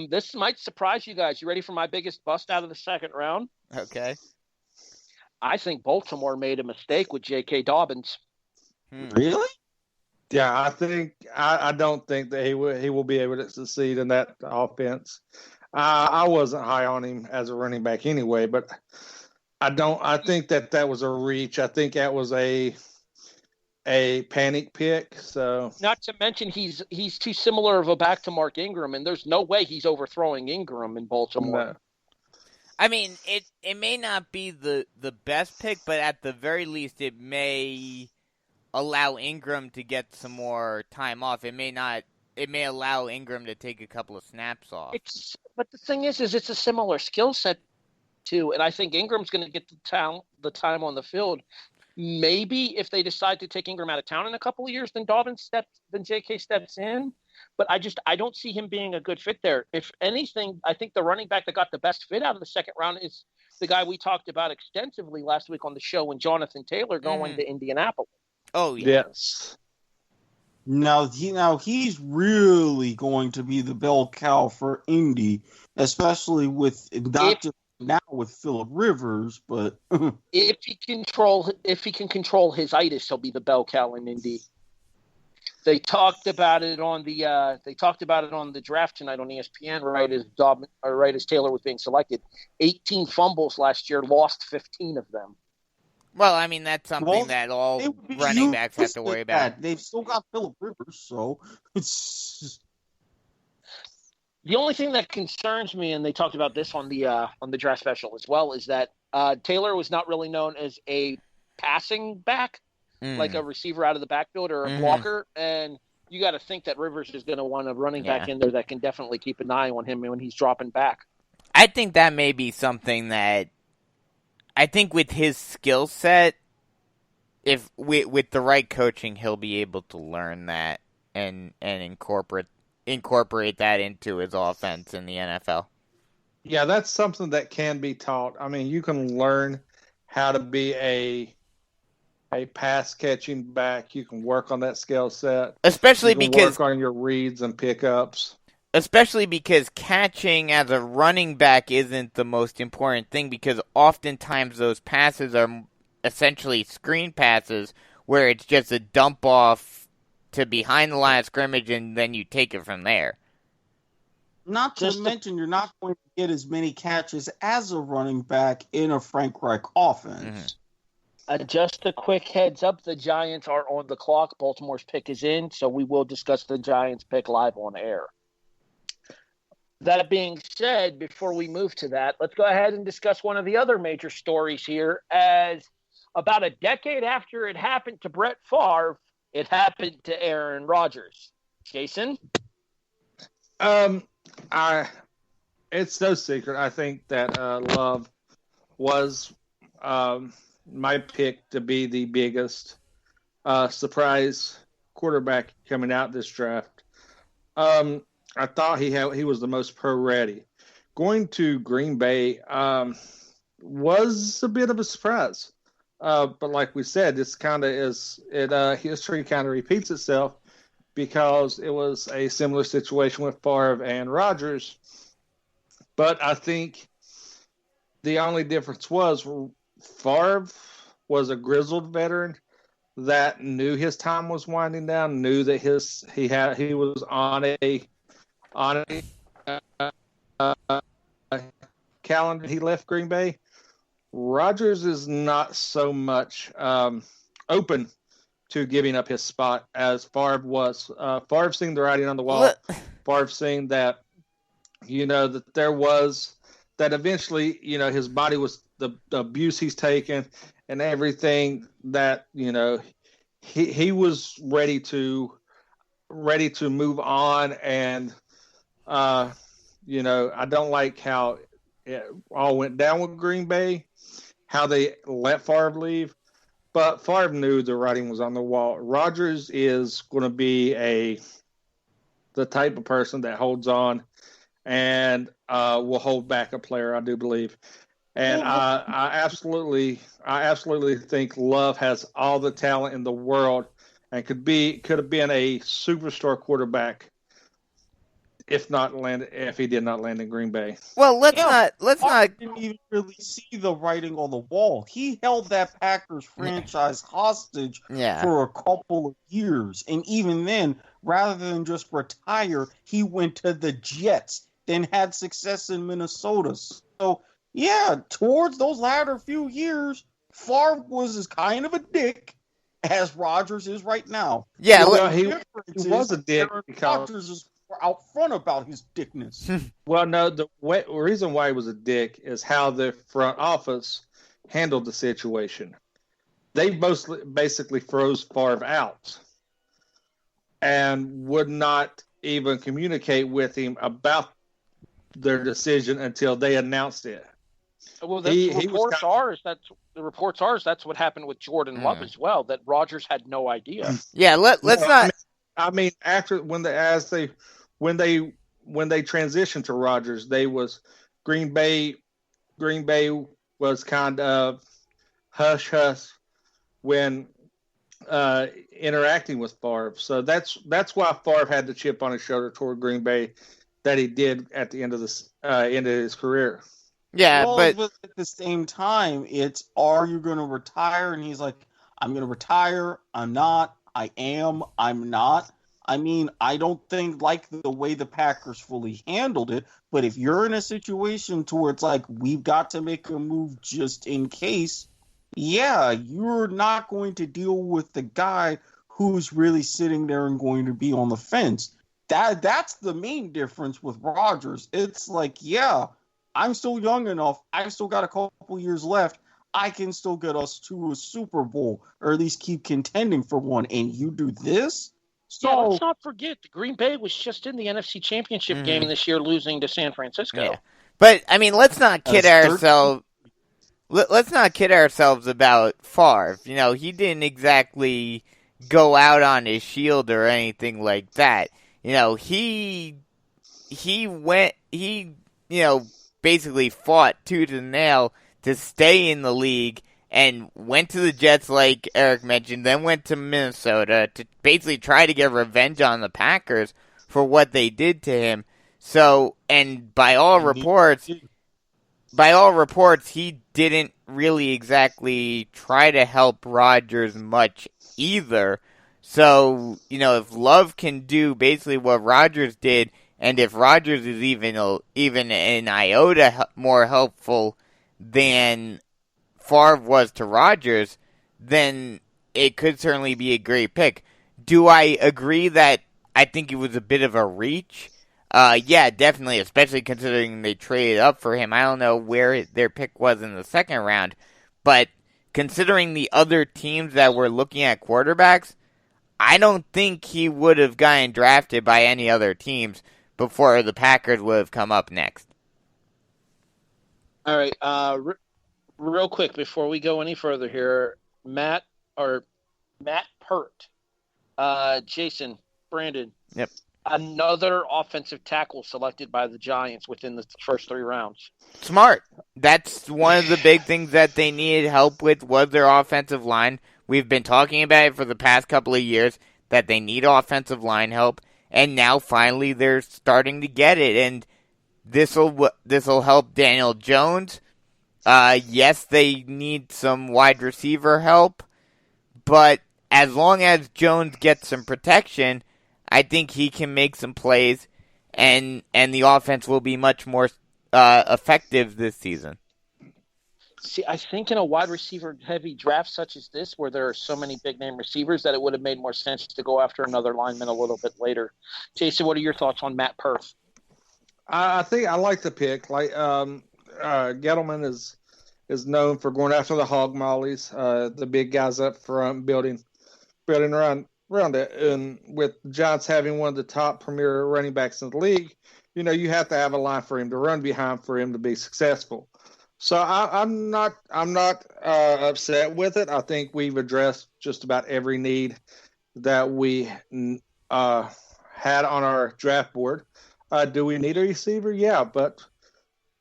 This might surprise you guys. You ready for my biggest bust out of the second round? Okay. I think Baltimore made a mistake with J.K. Dobbins. Really? Yeah, I don't think that he will be able to succeed in that offense. I wasn't high on him as a running back anyway, but I think that was a reach. I think that was a panic pick. So not to mention he's too similar of a back to Mark Ingram, and there's no way he's overthrowing Ingram in Baltimore. No. I mean, it may not be the best pick, but at the very least, it may allow Ingram to get some more time off. It may allow Ingram to take a couple of snaps off. But the thing is it's a similar skill set too, and I think Ingram's going to get the time on the field Maybe if they decide to take Ingram out of town in a couple of years, then J.K. steps in. But I don't see him being a good fit there. If anything, I think the running back that got the best fit out of the second round is the guy we talked about extensively last week on the show, when Jonathan Taylor going to Indianapolis. Oh, yeah. Yes. Now he's really going to be the bell cow for Indy, especially with with Phillip Rivers, but if he can control his itis, he'll be the bell cow in Indy. They talked about it on the draft tonight on ESPN. Right as Taylor was being selected, 18 fumbles last year, lost 15 of them. Well, I mean, that's something that all running backs have to worry about. They've still got Phillip Rivers, so it's. The only thing that concerns me, and they talked about this on the draft special as well, is that Taylor was not really known as a passing back, like a receiver out of the backfield or a blocker. And you got to think that Rivers is going to want a running back in there that can definitely keep an eye on him when he's dropping back. I think that may be something that I think with his skill set, if with the right coaching, he'll be able to learn that and incorporate that into his offense in the NFL. Yeah, that's something that can be taught. I mean, you can learn how to be a pass catching back. You can work on that skill set, especially because work on your reads and pickups. Especially because catching as a running back isn't the most important thing, because oftentimes those passes are essentially screen passes where it's just a dump off to behind the line of scrimmage and then you take it from there. Not to mention you're not going to get as many catches as a running back in a Frank Reich offense. Just a quick heads up, the Giants are on the clock. Baltimore's pick is in, so we will discuss the Giants pick live on air. That being said, before we move to that, let's go ahead and discuss one of the other major stories here. As about a decade after it happened to Brett Favre, it happened to Aaron Rodgers. Jason? It's no secret. I think that Love was my pick to be the biggest surprise quarterback coming out this draft. I thought he was the most pro ready. Going to Green Bay was a bit of a surprise. But like we said, this kind of history kind of repeats itself, because it was a similar situation with Favre and Rodgers. But I think the only difference was Favre was a grizzled veteran that knew his time was winding down, knew that he was on a calendar. He left Green Bay. Rodgers is not so much open to giving up his spot as Favre was. Favre seeing the writing on the wall. Favre seeing that, that there was, that eventually, his body was the abuse he's taken and everything, that, he was ready to move on. And, I don't like how it all went down with Green Bay, how they let Favre leave. But Favre knew the writing was on the wall. Rodgers is going to be the type of person that holds on and will hold back a player, I do believe. And I absolutely think Love has all the talent in the world and could have been a superstar quarterback if he did not land in Green Bay. Well, let's not didn't even really see the writing on the wall. He held that Packers franchise hostage for a couple of years, and even then, rather than just retire, he went to the Jets, then had success in Minnesota. So towards those latter few years, Favre was as kind of a dick as Rodgers is right now. Yeah, he was a dick because Rodgers is out front about his dickness. Well, no, the reason why he was a dick is how the front office handled the situation. They basically froze Favre out and would not even communicate with him about their decision until they announced it. Well, the reports are that's what happened with Jordan Love as well. That Rodgers had no idea. Yeah, let's not. I mean, after when they transitioned to Rodgers, they was Green Bay was kind of hush hush when interacting with Favre. So that's why Favre had the chip on his shoulder toward Green Bay that he did at the end of his career. Yeah, well, but at the same time, it's, are you going to retire? And he's like, I'm going to retire. I'm not. I am. I'm not. I mean, I don't think like the way the Packers fully handled it, but if you're in a situation to where it's like, we've got to make a move just in case, yeah, you're not going to deal with the guy who's really sitting there and going to be on the fence. That's the main difference with Rodgers. It's like, yeah, I'm still young enough. I've still got a couple years left. I can still get us to a Super Bowl, or at least keep contending for one. And you do this? So, yeah, let's not forget, the Green Bay was just in the NFC Championship game this year, losing to San Francisco. Yeah. But, I mean, let's not kid ourselves. Let's not kid ourselves about Favre. You know, he didn't exactly go out on his shield or anything like that. You know, he basically fought tooth and nail to stay in the league and went to the Jets, like Erik mentioned, then went to Minnesota to basically try to get revenge on the Packers for what they did to him. So, and by all reports, he didn't really exactly try to help Rodgers much either. So, you know, if Love can do basically what Rodgers did, and if Rodgers is even an iota more helpful than Favre was to Rodgers, then it could certainly be a great pick. Do I agree that I think it was a bit of a reach? Yeah, definitely, especially considering they traded up for him. I don't know where their pick was in the second round, but considering the other teams that were looking at quarterbacks, I don't think he would have gotten drafted by any other teams before the Packers would have come up next. All right, real quick before we go any further here, Matt Pert, Jason, Brandon. Yep. Another offensive tackle selected by the Giants within the first 3 rounds. Smart. That's one of the big things that they needed help with was their offensive line. We've been talking about it for the past couple of years that they need offensive line help, and now finally they're starting to get it. And this'll help Daniel Jones. Yes, they need some wide receiver help, but as long as Jones gets some protection, I think he can make some plays, and the offense will be much more effective this season. See, I think in a wide receiver-heavy draft such as this, where there are so many big-name receivers, that it would have made more sense to go after another lineman a little bit later. Jason, what are your thoughts on Matt Perth? I think I like the pick. Like Gettleman is known for going after the hog mollies, the big guys up front, building around it. And with the Giants having one of the top premier running backs in the league, you know, you have to have a line for him to run behind for him to be successful. So I'm not upset with it. I think we've addressed just about every need that we had on our draft board. Do we need a receiver? Yeah, but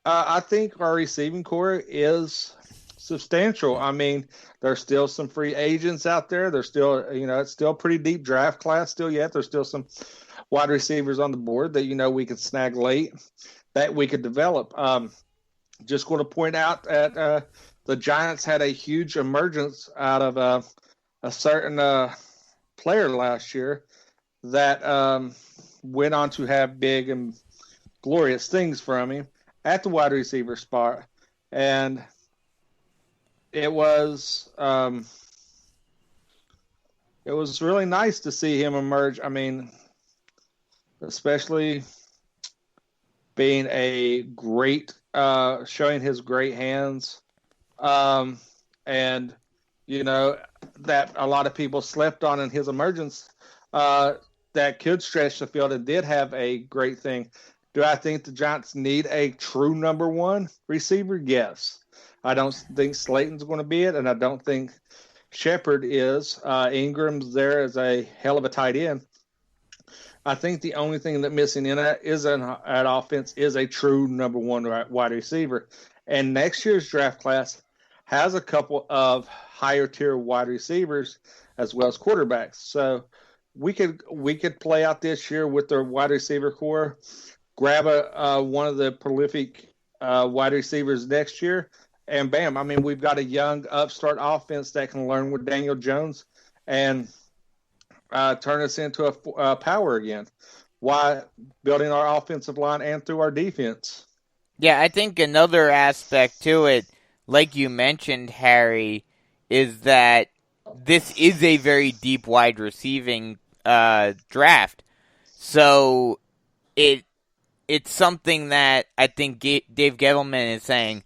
I think our receiving core is substantial. I mean, there's still some free agents out there. There's still, it's still a pretty deep draft class still yet. There's still some wide receivers on the board that, we could snag late that we could develop. Just going to point out that the Giants had a huge emergence out of a certain player last year that went on to have big and glorious things from him at the wide receiver spot. And it was really nice to see him emerge. I mean, especially being a great showing his great hands, and that a lot of people slept on in his emergence, that could stretch the field and did have a great thing. Do I think the Giants need a true number one receiver? Yes. I don't think Slayton's going to be it, and I don't think Shepard is. Ingram's there as a hell of a tight end. I think the only thing that's missing in that offense is a true number one wide receiver. And next year's draft class has a couple of higher tier wide receivers as well as quarterbacks. So we could play out this year with their wide receiver core, grab one of the prolific wide receivers next year, and bam! I mean, we've got a young upstart offense that can learn with Daniel Jones and turn us into a power again. Why building our offensive line and through our defense? Yeah, I think another aspect to it, like you mentioned, Harry, is that this is a very deep wide receiving draft. So it's something that I think Dave Gettleman is saying,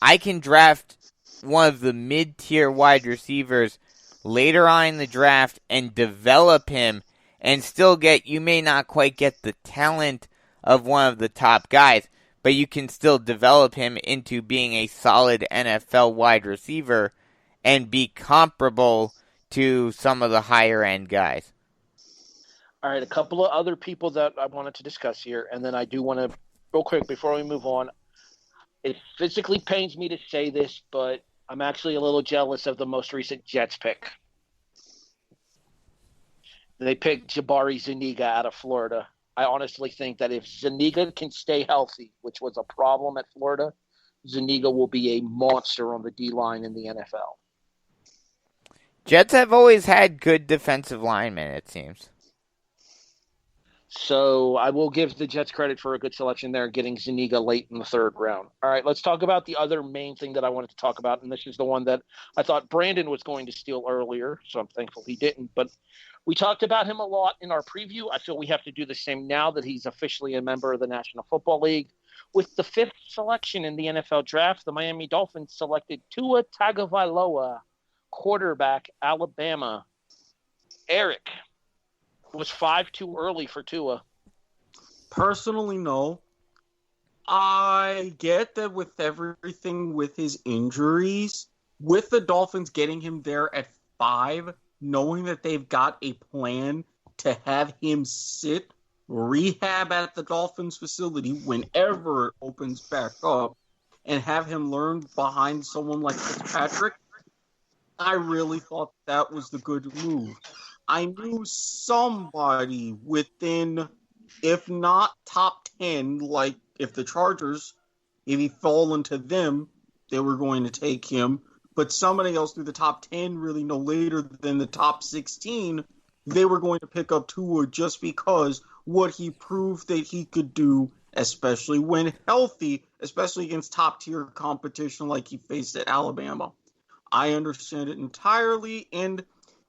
I can draft one of the mid-tier wide receivers later on in the draft and develop him and still you may not quite get the talent of one of the top guys, but you can still develop him into being a solid NFL wide receiver and be comparable to some of the higher end guys. All right, a couple of other people that I wanted to discuss here, and then I do want to, real quick, before we move on, it physically pains me to say this, but I'm actually a little jealous of the most recent Jets pick. They picked Jabari Zuniga out of Florida. I honestly think that if Zuniga can stay healthy, which was a problem at Florida, Zuniga will be a monster on the D-line in the NFL. Jets have always had good defensive linemen, it seems. So I will give the Jets credit for a good selection there, getting Zuniga late in the third round. All right, let's talk about the other main thing that I wanted to talk about, and this is the one that I thought Brandon was going to steal earlier, so I'm thankful he didn't. But we talked about him a lot in our preview. I feel we have to do the same now that he's officially a member of the National Football League. With the 5th selection in the NFL draft, the Miami Dolphins selected Tua Tagovailoa, quarterback, Alabama. Erik, was 5 too early for Tua? Personally, no. I get that with everything with his injuries, with the Dolphins getting him there at 5, knowing that they've got a plan to have him sit rehab at the Dolphins facility whenever it opens back up and have him learn behind someone like Fitzpatrick, I really thought that was the good move. I knew somebody within, if not top 10, like if the Chargers, if he fall into them, they were going to take him. But somebody else through the top 10, really no later than the top 16, they were going to pick up Tua just because what he proved that he could do, especially when healthy, especially against top-tier competition like he faced at Alabama. I understand it entirely, and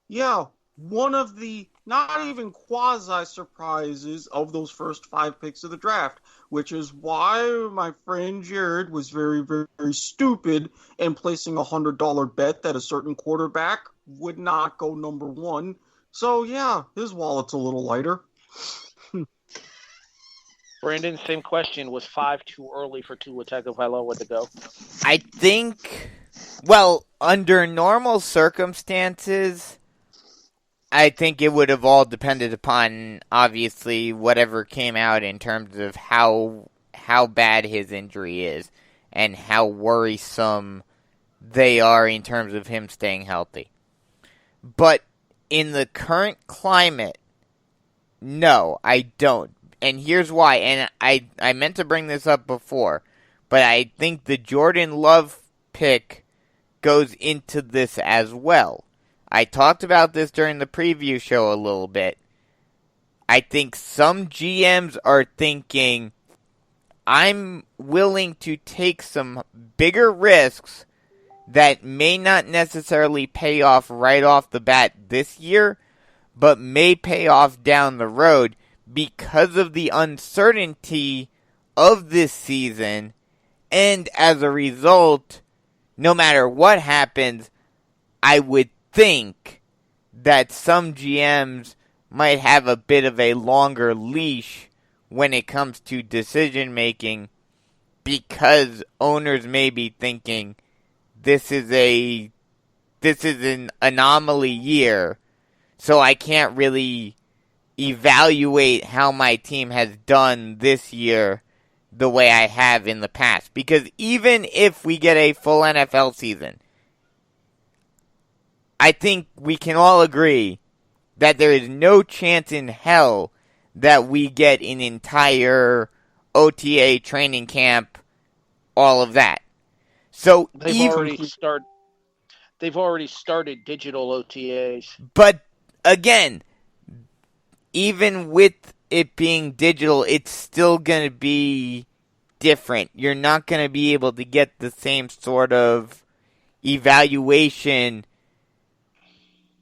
yeah, one of the not even quasi-surprises of those first 5 picks of the draft, which is why my friend Jared was very, very, very stupid in placing a $100 bet that a certain quarterback would not go number 1. So, yeah, his wallet's a little lighter. Brandon, same question. Was 5 too early for Tua Tagovailoa to go? I think, well, under normal circumstances, I think it would have all depended upon, obviously, whatever came out in terms of how bad his injury is and how worrisome they are in terms of him staying healthy. But in the current climate, no, I don't. And here's why. And I meant to bring this up before, but I think the Jordan Love pick goes into this as well. I talked about this during the preview show a little bit. I think some GMs are thinking, I'm willing to take some bigger risks that may not necessarily pay off right off the bat this year, but may pay off down the road because of the uncertainty of this season. And as a result, no matter what happens, I would think that some GMs might have a bit of a longer leash when it comes to decision making, because owners may be thinking this is an anomaly year, so I can't really evaluate how my team has done this year the way I have in the past. Because even if we get a full NFL season, I think we can all agree that there is no chance in hell that we get an entire OTA training camp, all of that. So they've already started digital OTAs. But again, even with it being digital, it's still going to be different. You're not going to be able to get the same sort of evaluation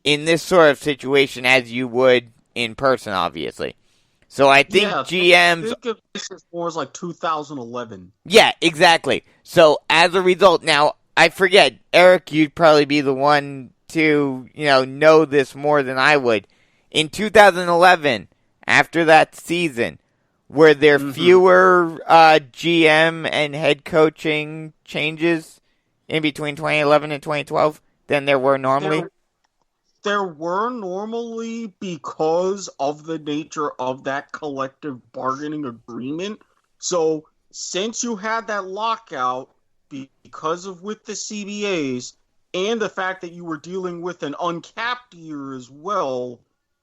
in this sort of situation as you would in person, obviously. So I think GMs... Think of this as more as like 2011. Yeah, exactly. So as a result, now, I forget, Erik, you'd probably be the one to, know this more than I would. In 2011, after that season, were there fewer GM and head coaching changes in between 2011 and 2012 than there were normally? There were normally, because of the nature of that collective bargaining agreement. So since you had that lockout, because of with the CBAs, and the fact that you were dealing with an uncapped year as well,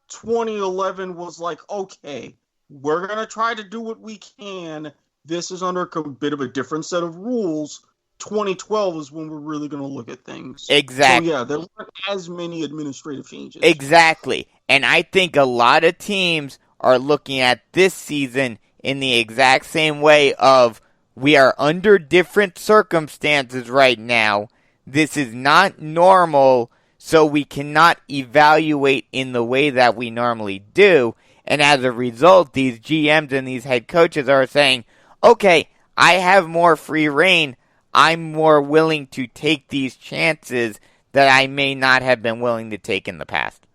2011 was like, okay, we're going to try to do what we can. This is under a bit of a different set of rules. 2012 is when we're really going to look at things. Exactly. So, yeah, there weren't as many administrative changes. Exactly. And I think a lot of teams are looking at this season in the exact same way of, we are under different circumstances right now. This is not normal, so we cannot evaluate in the way that we normally do. And as a result, these GMs and these head coaches are saying, okay, I have more free reign. I'm more willing to take these chances that I may not have been willing to take in the past.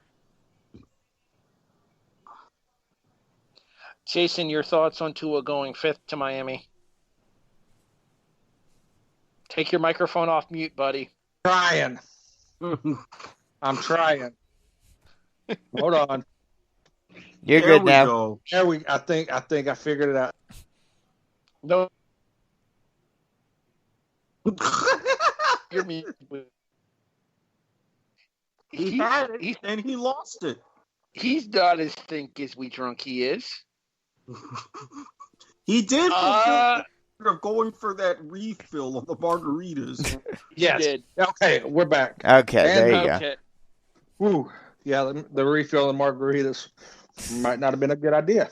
Jason, your thoughts on Tua going 5th to Miami? Take your microphone off mute, buddy. Trying. I'm trying. Hold on. You're good now. I think I figured it out. No. You're me. He had it, and he lost it. He's not as think as we drunk he is. He did going for that refill on the margaritas. Yes. He did. Okay, we're back. Okay, there you go. Woo. Yeah, the refill on the margaritas might not have been a good idea.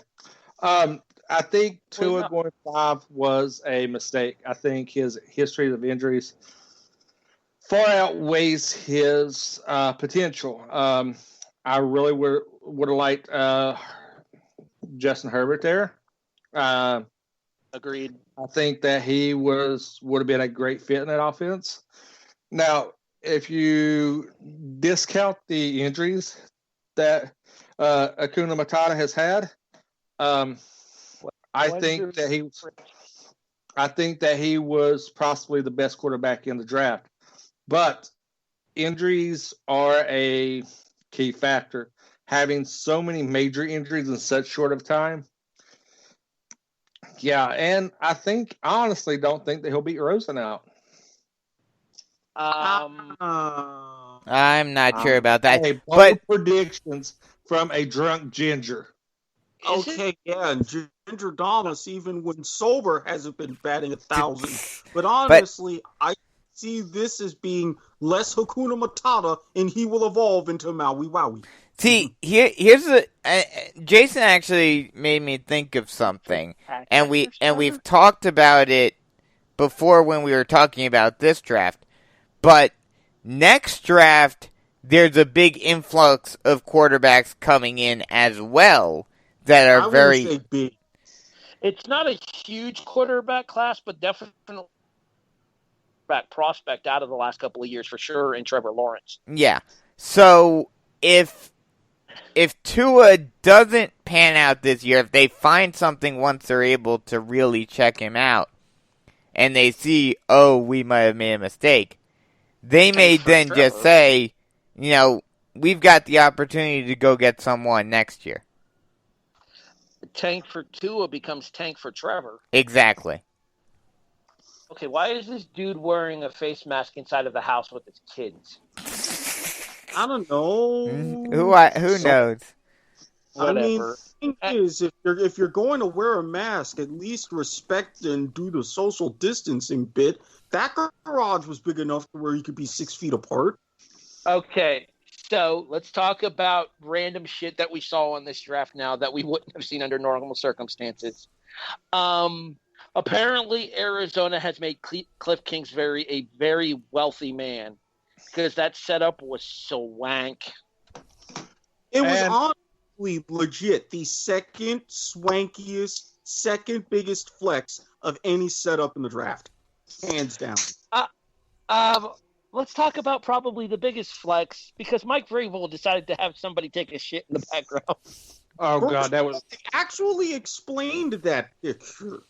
I think Tua going 5 was a mistake. I think his history of injuries far outweighs his potential. I really would have liked Justin Herbert there. Agreed. I think that he would have been a great fit in that offense. Now, if you discount the injuries that Hakuna Matata has had, I think that he was possibly the best quarterback in the draft. But injuries are a key factor. Having so many major injuries in such short of time. Yeah, and I honestly don't think that he'll beat Rosen out. I'm not sure about that. Hey, but predictions from a drunk ginger. Okay, yeah, and Ginger Thomas, even when sober, hasn't been batting 1,000. But honestly, I see this as being less Hakuna Matata, and he will evolve into Maui Wowie. See, here's Jason actually made me think of something, and we've talked about it before when we were talking about this draft. But next draft, there's a big influx of quarterbacks coming in as well that are very big. It's not a huge quarterback class, but definitely back prospect out of the last couple of years for sure in Trevor Lawrence. Yeah. So if if Tua doesn't pan out this year, if they find something once they're able to really check him out, and they see, oh, we might have made a mistake, they may then just say, we've got the opportunity to go get someone next year. Tank for Tua becomes tank for Trevor. Exactly. Okay, why is this dude wearing a face mask inside of the house with his kids? I don't know. Who knows? Whatever. I mean, the thing is, if you're going to wear a mask, at least respect and do the social distancing bit. That garage was big enough to where you could be 6 feet apart. Okay, so let's talk about random shit that we saw on this draft now that we wouldn't have seen under normal circumstances. Apparently, Arizona has made Cliff Kingsbury a very wealthy man because that setup was so wank. It was honestly legit the second swankiest, second biggest flex of any setup in the draft. Hands down. Let's talk about probably the biggest flex because Mike Vrabel decided to have somebody take a shit in the background. Oh, God, that was... They actually explained that picture.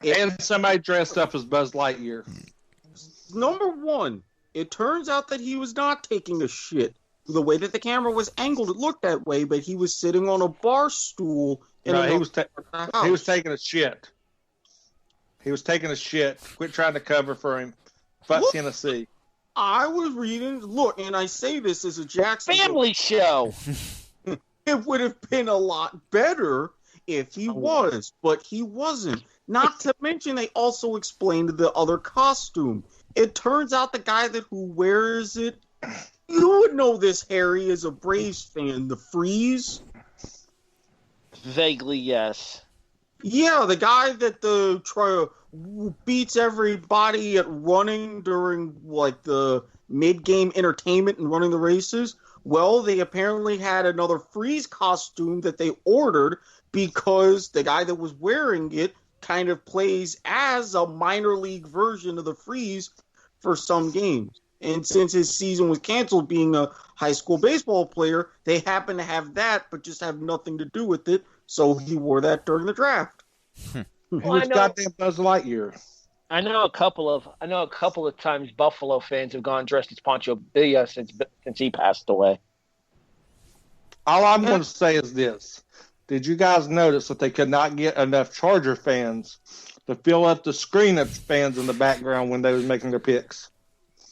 And somebody dressed up as Buzz Lightyear. Number one, it turns out that he was not taking a shit. The way that the camera was angled, it looked that way, but he was sitting on a bar stool. He was taking a shit. He was taking a shit. Quit trying to cover for him. Fuck Tennessee. I was reading, and I say this as a Jackson family show. It would have been a lot better if he was, but he wasn't. Not to mention, they also explained the other costume. It turns out the guy who wears it, you would know this, Harry, is a Braves fan. The Freeze? Vaguely, yes. Yeah, the guy that beats everybody at running during the mid-game entertainment and running the races. Well, they apparently had another Freeze costume that they ordered because the guy that was wearing it kind of plays as a minor league version of the Freeze for some games. And since his season was canceled being a high school baseball player, they happen to have that, but just have nothing to do with it. So he wore that during the draft. He was goddamn Buzz Lightyear. I know a couple of times Buffalo fans have gone dressed as Pancho Villa since he passed away. All I'm going to say is this. Did you guys notice that they could not get enough Charger fans to fill up the screen of fans in the background when they was making their picks?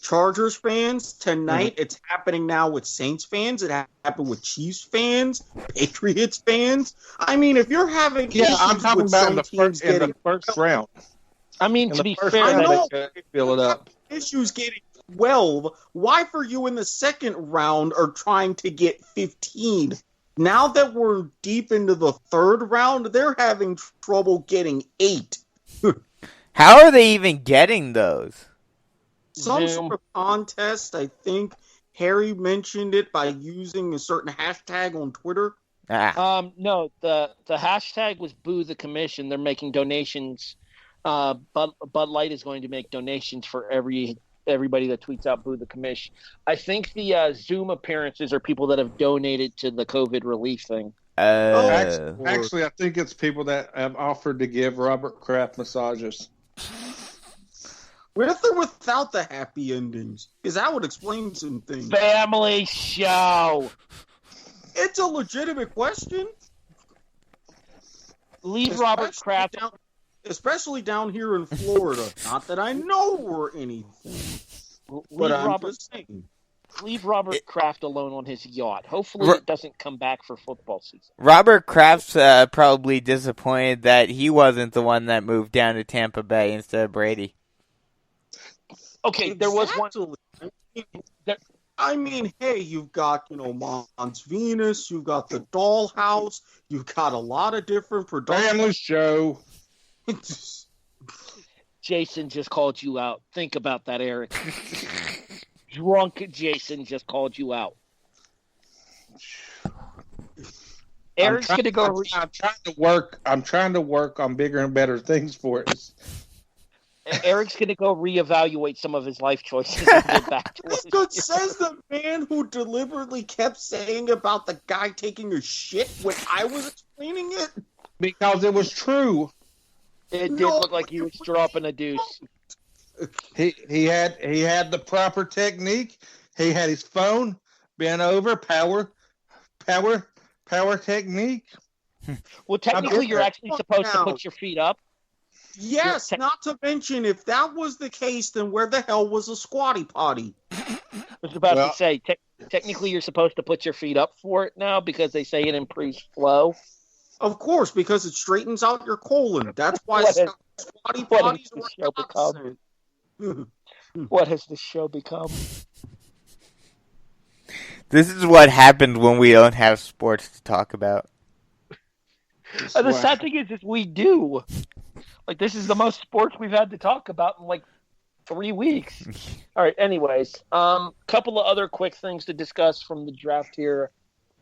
Chargers fans tonight. It's happening now with Saints fans. It happened with Chiefs fans, Patriots fans. I mean, if you're having I'm talking about in the first round. I mean, to be fair, I know fill it up. Issues getting 12. Why for you in the second round are trying to get 15? Now that we're deep into the third round, they're having trouble getting 8. How are they even getting those? Some sort of contest, I think. Harry mentioned it by using a certain hashtag on Twitter. No, the hashtag was Boo the Commission. They're making donations. Bud Light is going to make donations for everybody that tweets out Boo the Commission. I think the Zoom appearances are people that have donated to the COVID relief thing. Actually, I think it's people that have offered to give Robert Kraft massages. With or without the happy endings? Because that would explain some things. Family show. It's a legitimate question. Leave Robert Kraft. Especially down here in Florida. Not that I know we're anything. Leave Robert Kraft alone on his yacht. Hopefully it doesn't come back for football season. Robert Kraft's probably disappointed that he wasn't the one that moved down to Tampa Bay instead of Brady. Okay, there was one. I mean, hey, you've got, Mons Venus, you've got the Dollhouse, you've got a lot of different productions. Family show. Jason just called you out. Think about that, Erik. Drunk Jason just called you out. Eric's going to go. I'm trying to work on bigger and better things for us. Eric's going to go reevaluate some of his life choices and get back to us. Good says the man who deliberately kept saying about the guy taking a shit when I was explaining it. Because it was true. It did look like he was dropping a deuce. He had the proper technique. He had his phone bent over, power technique. Well, technically, you're actually supposed to put your feet up. Yes, not to mention, if that was the case, then where the hell was a squatty potty? I was about to say, technically, you're supposed to put your feet up for it now because they say it improves flow. Of course, because it straightens out your colon. That's why squatty potties are opposite. What has this show become? This is what happens when we don't have sports to talk about. The sad thing is we do. Like, this is the most sports we've had to talk about in, 3 weeks. All right, anyways. Couple of other quick things to discuss from the draft here.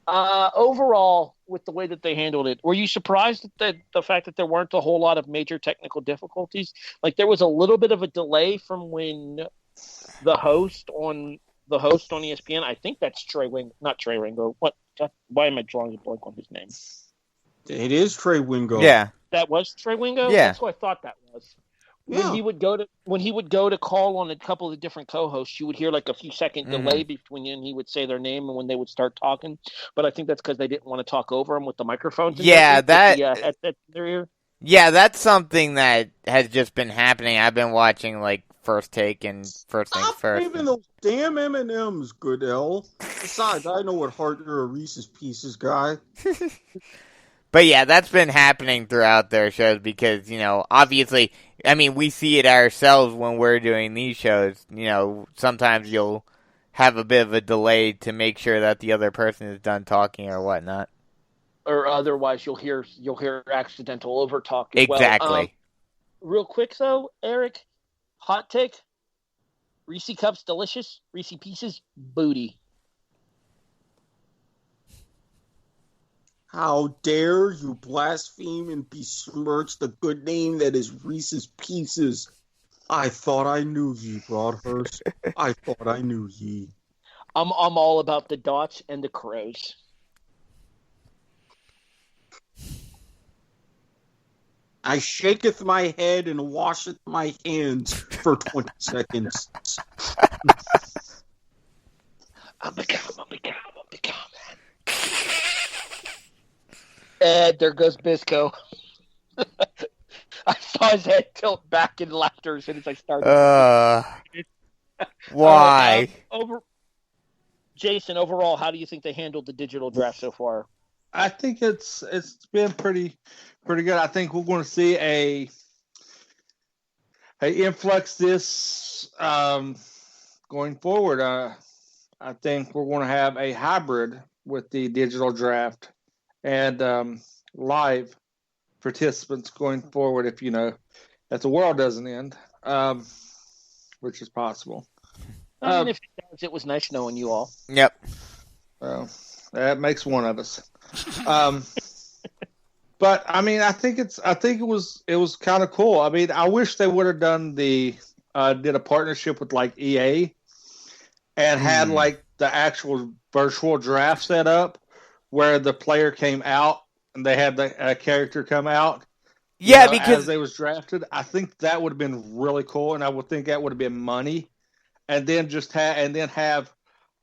Overall, with the way that they handled it, were you surprised at the fact that there weren't a whole lot of major technical difficulties? Like, there was a little bit of a delay from when the host on ESPN, I think that's not Trey Wingo. Why am I drawing a blank on his name? It is Trey Wingo. Yeah. That was Trey Wingo? Yeah. That's what I thought that was. Yeah. When he would go to call on a couple of different co-hosts, you would hear a few second delay between you, and he would say their name and when they would start talking. But I think that's because they didn't want to talk over him with the microphones. Yeah, headset in their ear. Yeah, that's something that has just been happening. I've been watching First Take and First Things First. Stop even those damn M&Ms, Goodell. Besides, I know what heart you're a Reese's Pieces guy. But yeah, that's been happening throughout their shows because, obviously, we see it ourselves when we're doing these shows. Sometimes you'll have a bit of a delay to make sure that the other person is done talking or whatnot. Or otherwise you'll hear accidental over talk as exactly. Well. Real quick though, Erik, hot take. Reese Cups delicious, Reese Pieces booty. How dare you blaspheme and besmirch the good name that is Reese's Pieces. I thought I knew ye, Broadhurst. I thought I knew ye. I'm all about the dots and the crows. I shaketh my head and washeth my hands for 20 seconds. I'm a calm. There goes Bisco. I saw his head tilt back in laughter as soon as I started. Why? Jason, overall, how do you think they handled the digital draft so far? I think it's been pretty good. I think we're going to see a influx this going forward. I think we're going to have a hybrid with the digital draft and live participants going forward. If if the world doesn't end, which is possible. If it does, it was nice knowing you all. Yep. That makes one of us. But I think it was kind of cool. I wish they would have done did a partnership with EA and had the actual virtual draft set up where the player came out and they had the character come out. Yeah, because as they was drafted, I think that would have been really cool, and I would think that would have been money. And then have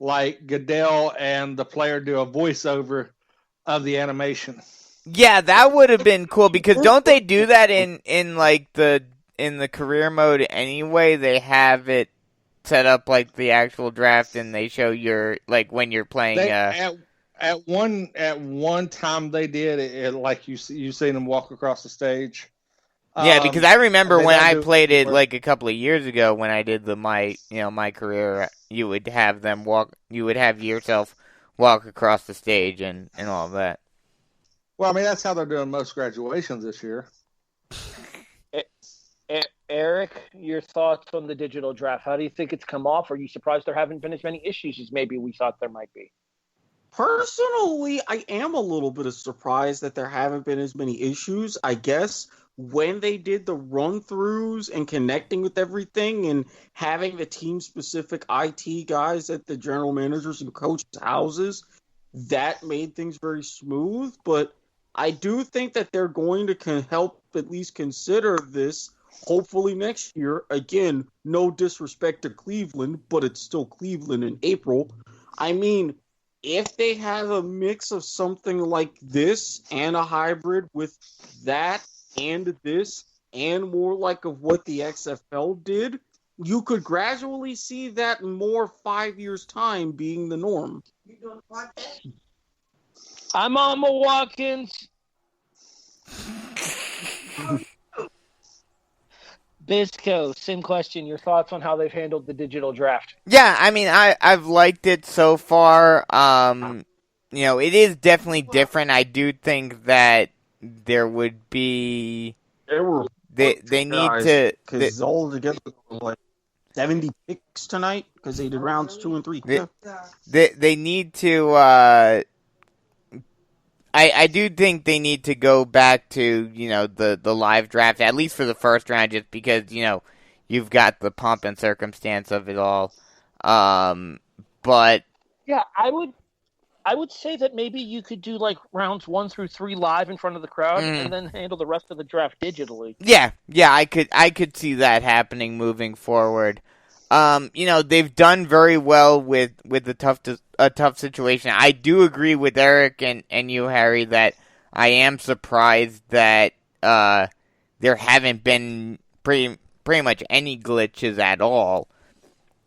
Goodell and the player do a voiceover of the animation. Yeah, that would have been cool because don't they do that in the career mode anyway? They have it set up like the actual draft, and they show your when you're playing. At one time they did it like you seen them walk across the stage. Yeah, because I remember when I played it a couple of years ago when I did my career, you would have them walk. You would have yourself walk across the stage and all of that. Well, that's how they're doing most graduations this year. Erik, your thoughts on the digital draft? How do you think it's come off? Are you surprised there haven't been as many issues as maybe we thought there might be? Personally, I am a little bit surprised that there haven't been as many issues. I guess when they did the run-throughs and connecting with everything and having the team-specific IT guys at the general managers and coaches' houses, that made things very smooth. But I do think that they're going to help at least consider this hopefully next year. Again, no disrespect to Cleveland, but it's still Cleveland in April. I mean, if they have a mix of something like this and a hybrid with that and this and more like of what the XFL did, you could gradually see that in more 5 years' time being the norm. I'm on my Watkins. Bisco, same question. Your thoughts on how they've handled the digital draft? Yeah, I mean, I've liked it so far. It is definitely different. I do think that there would be. They need to because all together like 70 picks tonight because they did rounds 2 and 3. They need to. I do think they need to go back to, the live draft, at least for the first round, just because, you've got the pomp and circumstance of it all. But yeah, I would say that maybe you could do like rounds 1 through 3 live in front of the crowd and then handle the rest of the draft digitally. Yeah, I could see that happening moving forward. They've done very well with a tough situation. I do agree with Erik and you, Harry, that I am surprised that there haven't been pretty much any glitches at all,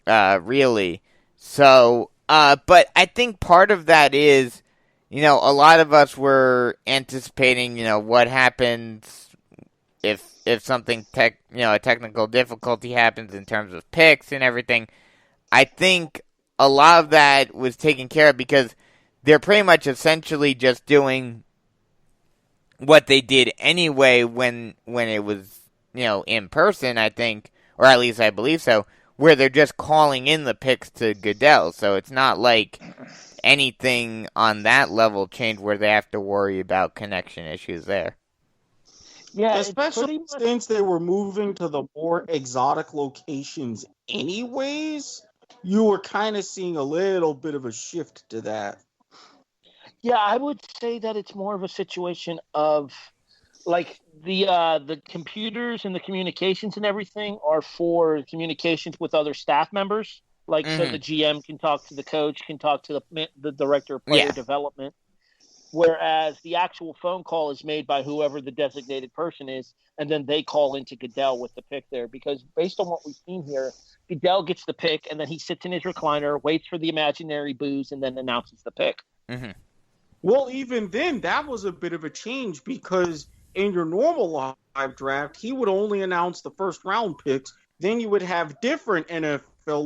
really. So, but I think part of that is, a lot of us were anticipating, what happens if something a technical difficulty happens in terms of picks and everything. I think a lot of that was taken care of because they're pretty much essentially just doing what they did anyway when it was, in person, I think, or at least I believe so, where they're just calling in the picks to Goodell. So it's not like anything on that level changed where they have to worry about connection issues there. Yeah, especially since they were moving to the more exotic locations anyways, you were kind of seeing a little bit of a shift to that. Yeah, I would say that it's more of a situation of like the computers and the communications and everything are for communications with other staff members. Like, so the GM can talk to the coach, can talk to the director of player development. Whereas the actual phone call is made by whoever the designated person is, and then they call into Goodell with the pick there. Because based on what we've seen here, Goodell gets the pick, and then he sits in his recliner, waits for the imaginary booze, and then announces the pick. Mm-hmm. Well, even then, that was a bit of a change because in your normal live draft, he would only announce the first round picks. Then you would have different NFL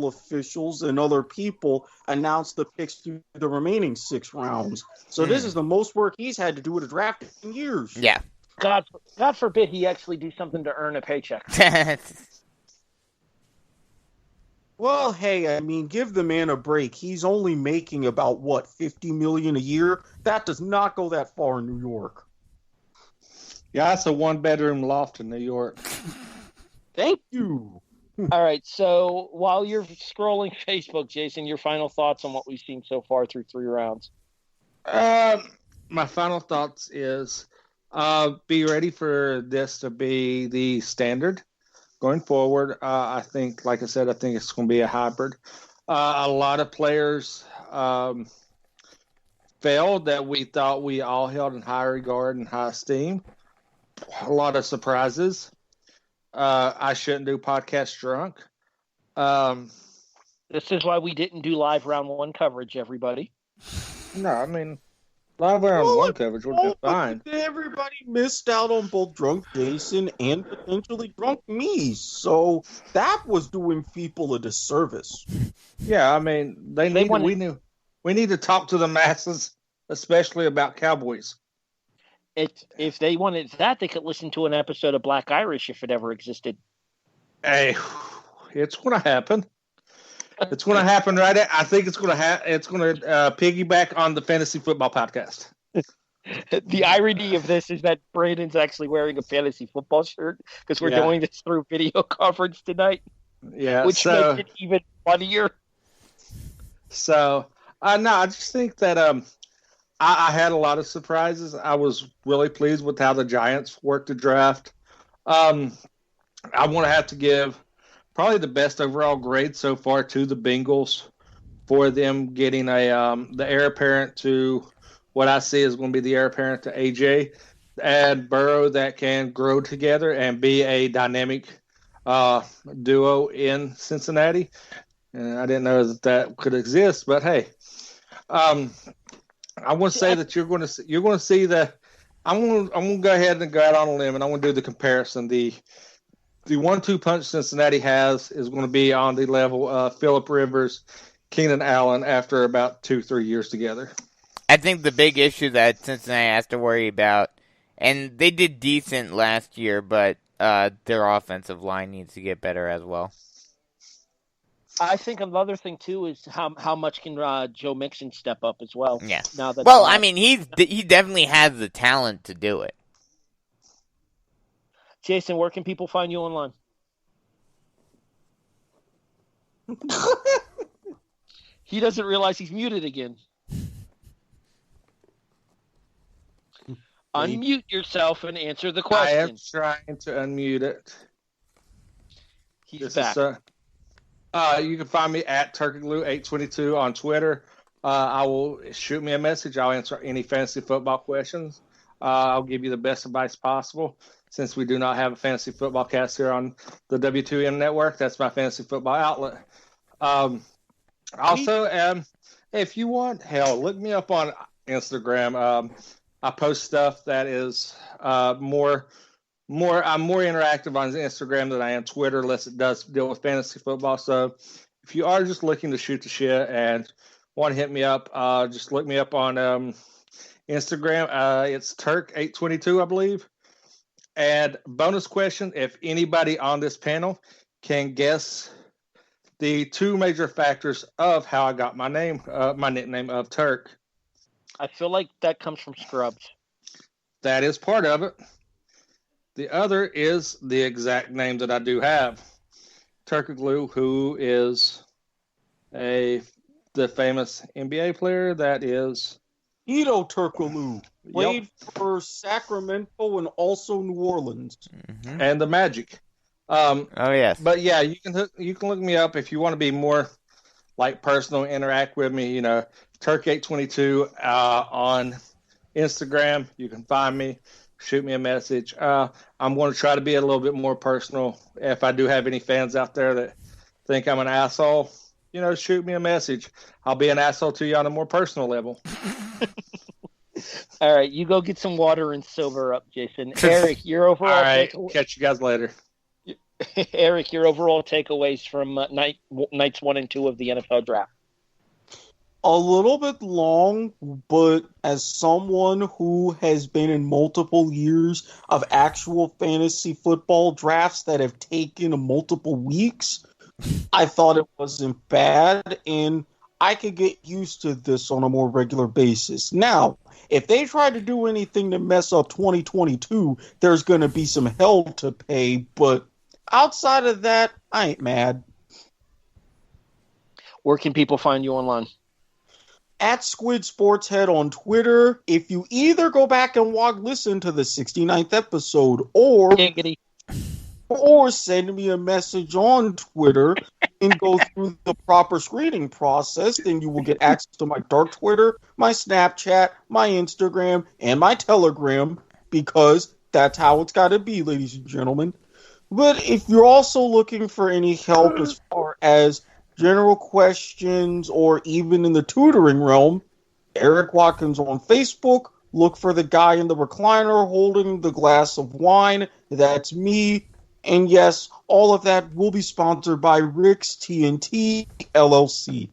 officials and other people announce the picks through the remaining 6 rounds. So this is the most work he's had to do with a draft in years. Yeah. God forbid he actually do something to earn a paycheck. Well, hey, I mean, give the man a break. He's only making about, $50 million a year? That does not go that far in New York. Yeah, that's a 1-bedroom loft in New York. Thank you. All right, so while you're scrolling Facebook, Jason, your final thoughts on what we've seen so far through 3 rounds? My final thoughts is be ready for this to be the standard going forward. I think, like I said, I think it's going to be a hybrid. A lot of players failed that we thought we all held in high regard and high esteem. A lot of surprises. I shouldn't do podcast drunk. This is why we didn't do live round 1 coverage, everybody. No, I mean, live round 1 coverage would be fine. Everybody missed out on both drunk Jason and potentially drunk me. So that was doing people a disservice. Yeah, I mean, we need to talk to the masses, especially about Cowboys. If they wanted that, they could listen to an episode of Black Irish if it ever existed. Hey, it's going to happen. It's going to happen, right? I think it's going to piggyback on the Fantasy Football Podcast. The irony of this is that Brandon's actually wearing a fantasy football shirt because we're doing this through video conference tonight. Yeah, which makes it even funnier. So, no, I just think that I had a lot of surprises. I was really pleased with how the Giants worked the draft. I want to have to give probably the best overall grade so far to the Bengals for them getting the heir apparent to what I see is going to be the heir apparent to AJ and Burrow that can grow together and be a dynamic duo in Cincinnati. And I didn't know that could exist, but hey, I want to say that you're going to see the. I'm going to go ahead and go out on a limb, and I'm going to do the comparison. The 1-2 punch Cincinnati has is going to be on the level of Phillip Rivers, Keenan Allen after about 2-3 years together. I think the big issue that Cincinnati has to worry about, and they did decent last year, but their offensive line needs to get better as well. I think another thing too is how much can Joe Mixon step up as well. Yeah. Now that I mean, he definitely has the talent to do it. Jason, where can people find you online? He doesn't realize he's muted again. Unmute yourself and answer the question. I am trying to unmute it. He's back. You can find me at TurkeyGlue822 on Twitter. I will shoot me a message. I'll answer any fantasy football questions. I'll give you the best advice possible. Since we do not have a fantasy football cast here on the W2M Network, that's my fantasy football outlet. Also, if you want, look me up on Instagram. I post stuff that is I'm more interactive on Instagram than I am Twitter, unless it does deal with fantasy football. So if you are just looking to shoot the shit and want to hit me up, just look me up on Instagram. It's Turk822, I believe. And bonus question, if anybody on this panel can guess the two major factors of how I got my name, my nickname of Turk. I feel like that comes from Scrubs. That is part of it. The other is the exact name that I do have. Turkoglu, who is the famous NBA player that is Ito Turkoglu. Played for Sacramento and also New Orleans. Mm-hmm. And the Magic. Oh, yes. But yeah, you can look me up if you want to be more like personal, interact with me. Turk822 on Instagram. You can find me. Shoot me a message. I'm going to try to be a little bit more personal. If I do have any fans out there that think I'm an asshole, shoot me a message. I'll be an asshole to you on a more personal level. All right, you go get some water and sober up, Jason. Erik, your overall all right, catch you guys later. Erik, your overall takeaways from nights 1 and 2 of the NFL draft. A little bit long, but as someone who has been in multiple years of actual fantasy football drafts that have taken multiple weeks, I thought it wasn't bad, and I could get used to this on a more regular basis. Now, if they try to do anything to mess up 2022, there's going to be some hell to pay, but outside of that, I ain't mad. Where can people find you online? At Squid Sportshead on Twitter. If you either go back and listen to the 69th episode or send me a message on Twitter and go through the proper screening process, then you will get access to my dark Twitter, my Snapchat, my Instagram, and my Telegram, because that's how it's got to be, ladies and gentlemen. But if you're also looking for any help as far as general questions or even in the tutoring realm, Erik Watkins on Facebook. Look for the guy in the recliner holding the glass of wine. That's me. And yes, all of that will be sponsored by Rick's TNT LLC.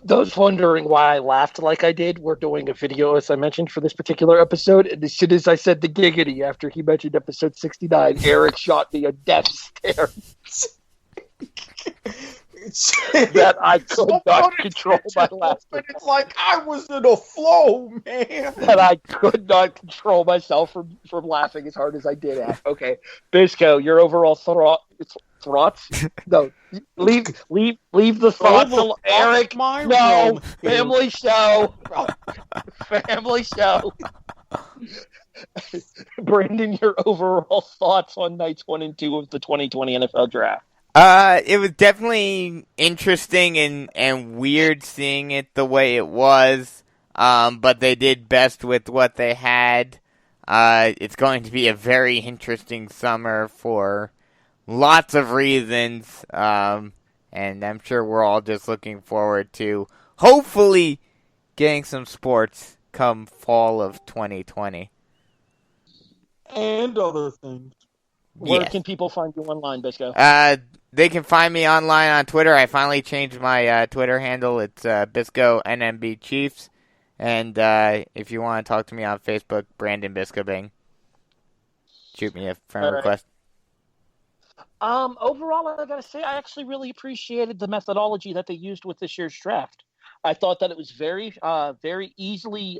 Those wondering why I laughed like I did, we're doing a video, as I mentioned, for this particular episode. And as soon as I said the giggity after he mentioned episode 69, Erik shot me a death stare. that I could not control my laughter. It's like I was in a flow, man. That I could not control myself from laughing as hard as I did at. Okay, Bisco, your overall thoughts? No, leave the thoughts alone. Erik, no, family show. Family show. Brandon, your overall thoughts on nights 1 and 2 of the 2020 NFL Draft? It was definitely interesting and weird seeing it the way it was. But they did best with what they had. It's going to be a very interesting summer for lots of reasons. And I'm sure we're all just looking forward to hopefully getting some sports come fall of 2020. And other things. Where can people find you online, Bisco? They can find me online on Twitter. I finally changed my Twitter handle. It's Bisco NMB Chiefs. And if you want to talk to me on Facebook, Brandon Biskobing. Shoot me a friend request. Overall, I gotta say, I actually really appreciated the methodology that they used with this year's draft. I thought that it was very easily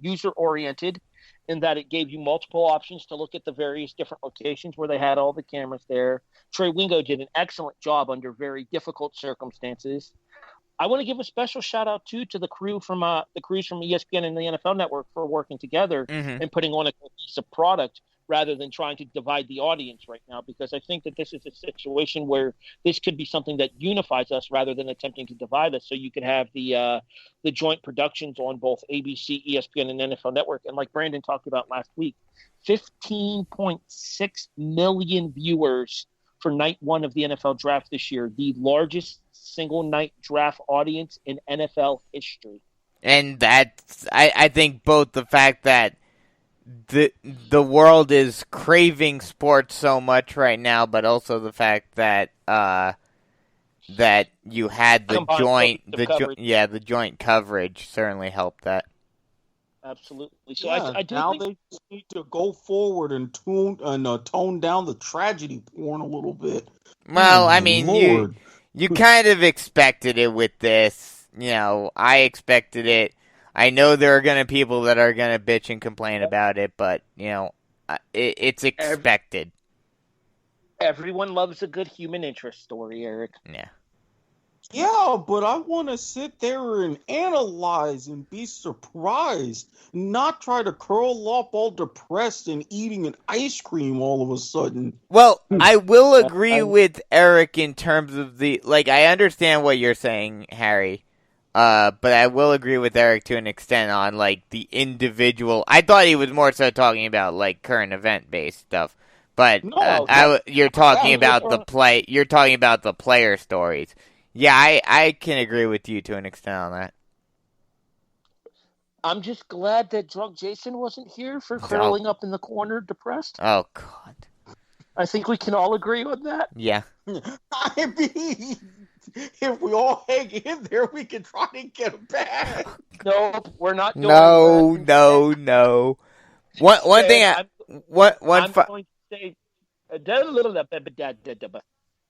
user-oriented, in that it gave you multiple options to look at the various different locations where they had all the cameras there. Trey Wingo did an excellent job under very difficult circumstances. I want to give a special shout out to the crews from ESPN and the NFL Network for working together and putting on a cohesive product rather than trying to divide the audience right now, because I think that this is a situation where this could be something that unifies us rather than attempting to divide us. So you could have the joint productions on both ABC, ESPN, and NFL Network. And like Brandon talked about last week, 15.6 million viewers for night 1 of the NFL Draft this year, the largest single night draft audience in NFL history. And that's, I think both the fact that the world is craving sports so much right now, but also the fact that that you had the joint coverage certainly helped that. Absolutely. So yeah, I do now think they just need to go forward and tone down the tragedy porn a little bit. Well, I mean, you kind of expected it with this. You know, I expected it. I know there are going to be people that are going to bitch and complain about it, but, you know, it's expected. Everyone loves a good human interest story, Erik. Yeah. Yeah, but I want to sit there and analyze and be surprised, not try to curl up all depressed and eating an ice cream all of a sudden. Well, I will agree with Erik in terms of I understand what you're saying, Harry. But I will agree with Erik to an extent on, the individual. I thought he was more so talking about, current event-based stuff. But you're talking about the play. You're talking about the player stories. Yeah, I can agree with you to an extent on that. I'm just glad that drunk Jason wasn't here for curling up in the corner, depressed. Oh, God. I think we can all agree on that. Yeah. I mean, if we all hang in there, we can try to get him back. Nope, we're not doing that. No. One thing. I'm going to say.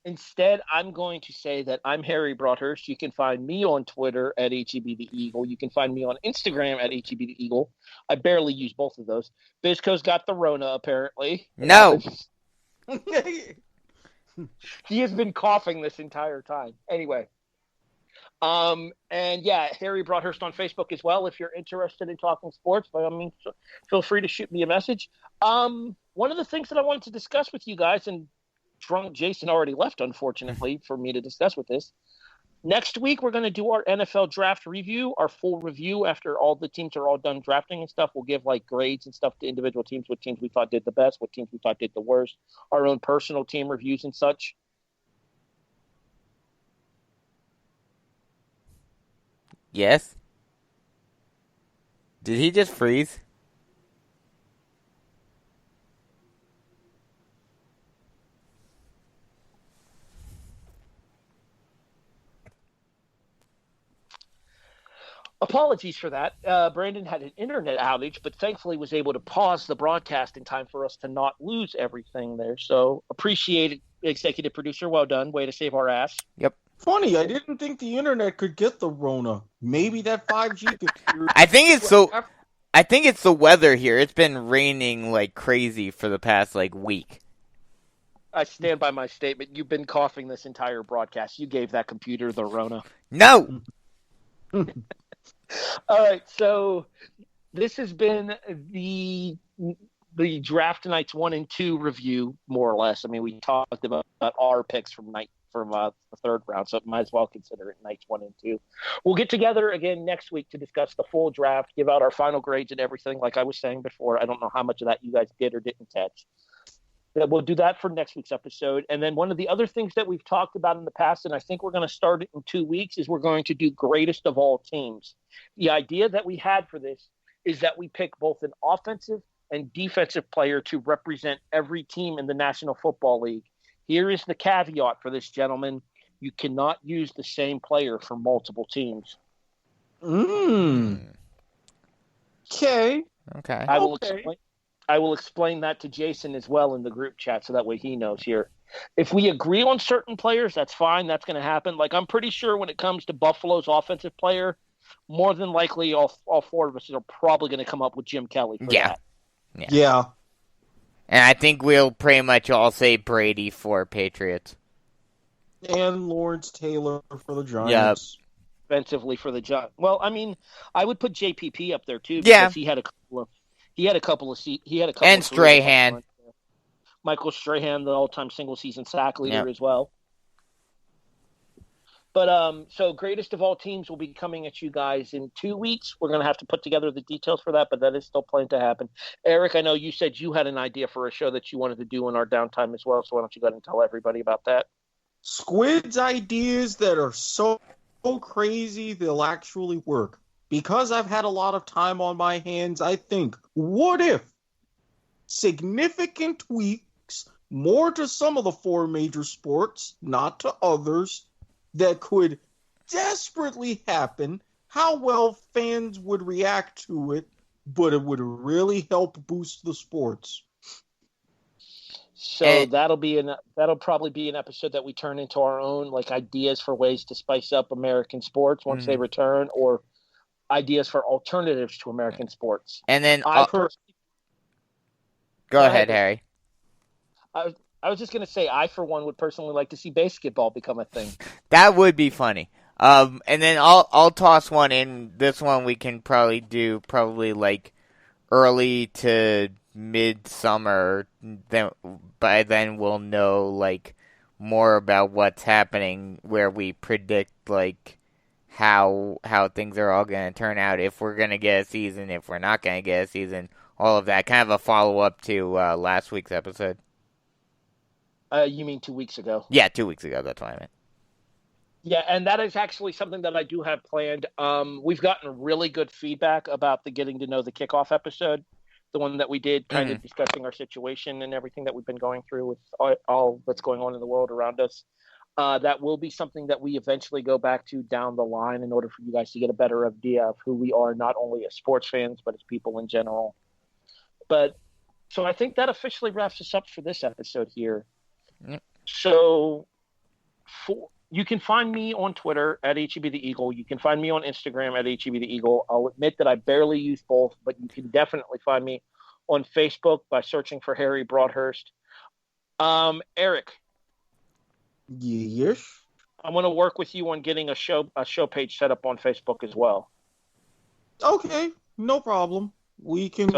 Instead, I'm going to say that I'm Harry Broadhurst. You can find me on Twitter at HEB the Eagle. You can find me on Instagram at HEB the Eagle. I barely use both of those. Bisco's got the Rona, apparently. No. He has been coughing this entire time. Anyway. And yeah, Harry Broadhurst on Facebook as well. If you're interested in talking sports, by all means, feel free to shoot me a message. One of the things that I wanted to discuss with you guys, and drunk Jason already left, unfortunately, for me to discuss with this. Next week, we're going to do our NFL draft review, our full review after all the teams are all done drafting and stuff. We'll give grades and stuff to individual teams, what teams we thought did the best, what teams we thought did the worst, our own personal team reviews and such. Yes. Did he just freeze? Apologies for that. Brandon had an internet outage, but thankfully was able to pause the broadcast in time for us to not lose everything there. So appreciate it, executive producer. Well done. Way to save our ass. Yep. Funny, I didn't think the internet could get the Rona. Maybe that 5G computer. I think it's the weather here. It's been raining like crazy for the past week. I stand by my statement. You've been coughing this entire broadcast. You gave that computer the Rona. No. All right, so this has been the draft nights 1 and 2 review, more or less. I mean, we talked about our picks from the third round, so might as well consider it nights 1 and 2. We'll get together again next week to discuss the full draft, give out our final grades and everything. Like I was saying before, I don't know how much of that you guys did or didn't catch. We'll do that for next week's episode. And then one of the other things that we've talked about in the past, and I think we're going to start it in 2 weeks, is we're going to do greatest of all teams. The idea that we had for this is that we pick both an offensive and defensive player to represent every team in the National Football League. Here is the caveat for this, gentlemen. You cannot use the same player for multiple teams. Okay. I will explain that to Jason as well in the group chat so that way he knows here. If we agree on certain players, that's fine. That's going to happen. Like, I'm pretty sure when it comes to Buffalo's offensive player, more than likely all four of us are probably going to come up with Jim Kelly for that. Yeah. And I think we'll pretty much all say Brady for Patriots. And Lawrence Taylor for the Giants. Offensively for the Giants. Well, I mean, I would put JPP up there too because he had a couple of and Strahan. Michael Strahan, the all-time single-season sack leader as well. But so greatest of all teams will be coming at you guys in 2 weeks. We're going to have to put together the details for that, but that is still planned to happen. Eric, I know you said you had an idea for a show that you wanted to do in our downtime as well, so why don't you go ahead and tell everybody about that? Squid's ideas that are so crazy they'll actually work. Because I've had a lot of time on my hands, I think, what if significant tweaks, more to some of the 4 major sports, not to others, that could desperately happen, how well fans would react to it, but it would really help boost the sports. So that'll probably be an episode that we turn into our own, like, ideas for ways to spice up American sports once they return, or ideas for alternatives to American sports. And then go ahead, Harry. I was just going to say, I, for one, would personally like to see basketball become a thing. That would be funny. And then I'll toss one in. This one we can probably do like early to mid-summer. By then we'll know like more about what's happening, where we predict like how things are all going to turn out, if we're going to get a season, if we're not going to get a season, all of that. Kind of a follow-up to last week's episode. You mean 2 weeks ago? Yeah, 2 weeks ago. That's what I meant. Yeah, and that is actually something that I do have planned. We've gotten really good feedback about the Getting to Know the Kickoff episode, the one that we did kind of discussing our situation and everything that we've been going through with all that's going on in the world around us. That will be something that we eventually go back to down the line in order for you guys to get a better idea of who we are, not only as sports fans, but as people in general. But so I think that officially wraps us up for this episode here. So you can find me on Twitter at HEB the Eagle. You can find me on Instagram at HEB the Eagle. I'll admit that I barely use both, but you can definitely find me on Facebook by searching for Harry Broadhurst. Erik. Yes. I want to work with you on getting a show page set up on Facebook as well. Okay, no problem. We can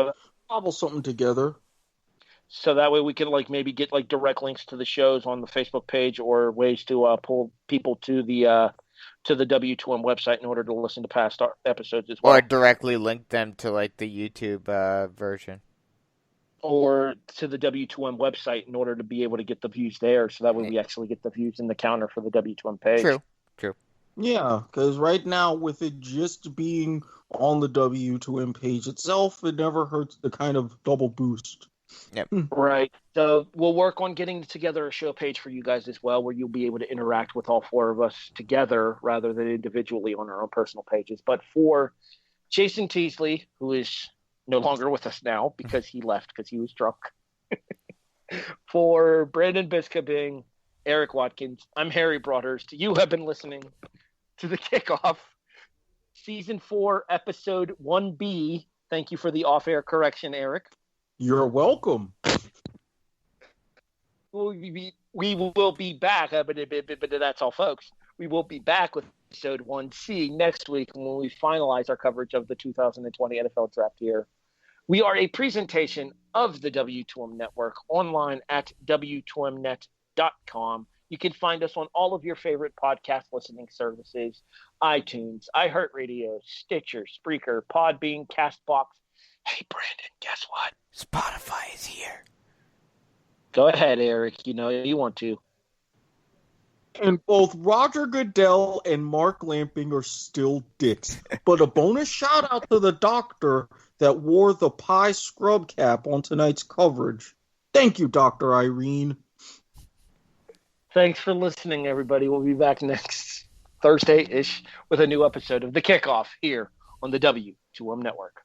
cobble something together. So that way we can like maybe get like direct links to the shows on the Facebook page, or ways to pull people to the W2M website in order to listen to past episodes as well. Or directly link them to like the YouTube version. Or to the W2M website in order to be able to get the views there. So that way we actually get the views in the counter for the W2M page. True. Yeah, because right now with it just being on the W2M page itself, it never hurts to kind of double boost. Yep. Right. So we'll work on getting together a show page for you guys as well, where you'll be able to interact with all 4 of us together rather than individually on our own personal pages. But for Jason Teasley, who is no longer with us now because he left because he was drunk. For Brandon Biskobing, Erik Watkins. I'm Harry Broadhurst. You have been listening to the Kickoff, Season 4, Episode 1B. Thank you for the off-air correction, Erik. You're welcome. We will be back, but that's all, folks. We will be back with Episode 1C next week when we finalize our coverage of the 2020 NFL Draft here. We are a presentation of the W2M Network online at W2Mnet.com. You can find us on all of your favorite podcast listening services, iTunes, iHeartRadio, Stitcher, Spreaker, Podbean, CastBox. Hey, Brandon, guess what? Spotify is here. Go ahead, Erik. You know you want to. And both Roger Goodell and Mark Lamping are still dicks. But a bonus shout out to the doctor that wore the pie scrub cap on tonight's coverage. Thank you, Dr. Irene. Thanks for listening, everybody. We'll be back next Thursday-ish with a new episode of The Kickoff here on the W2M Network.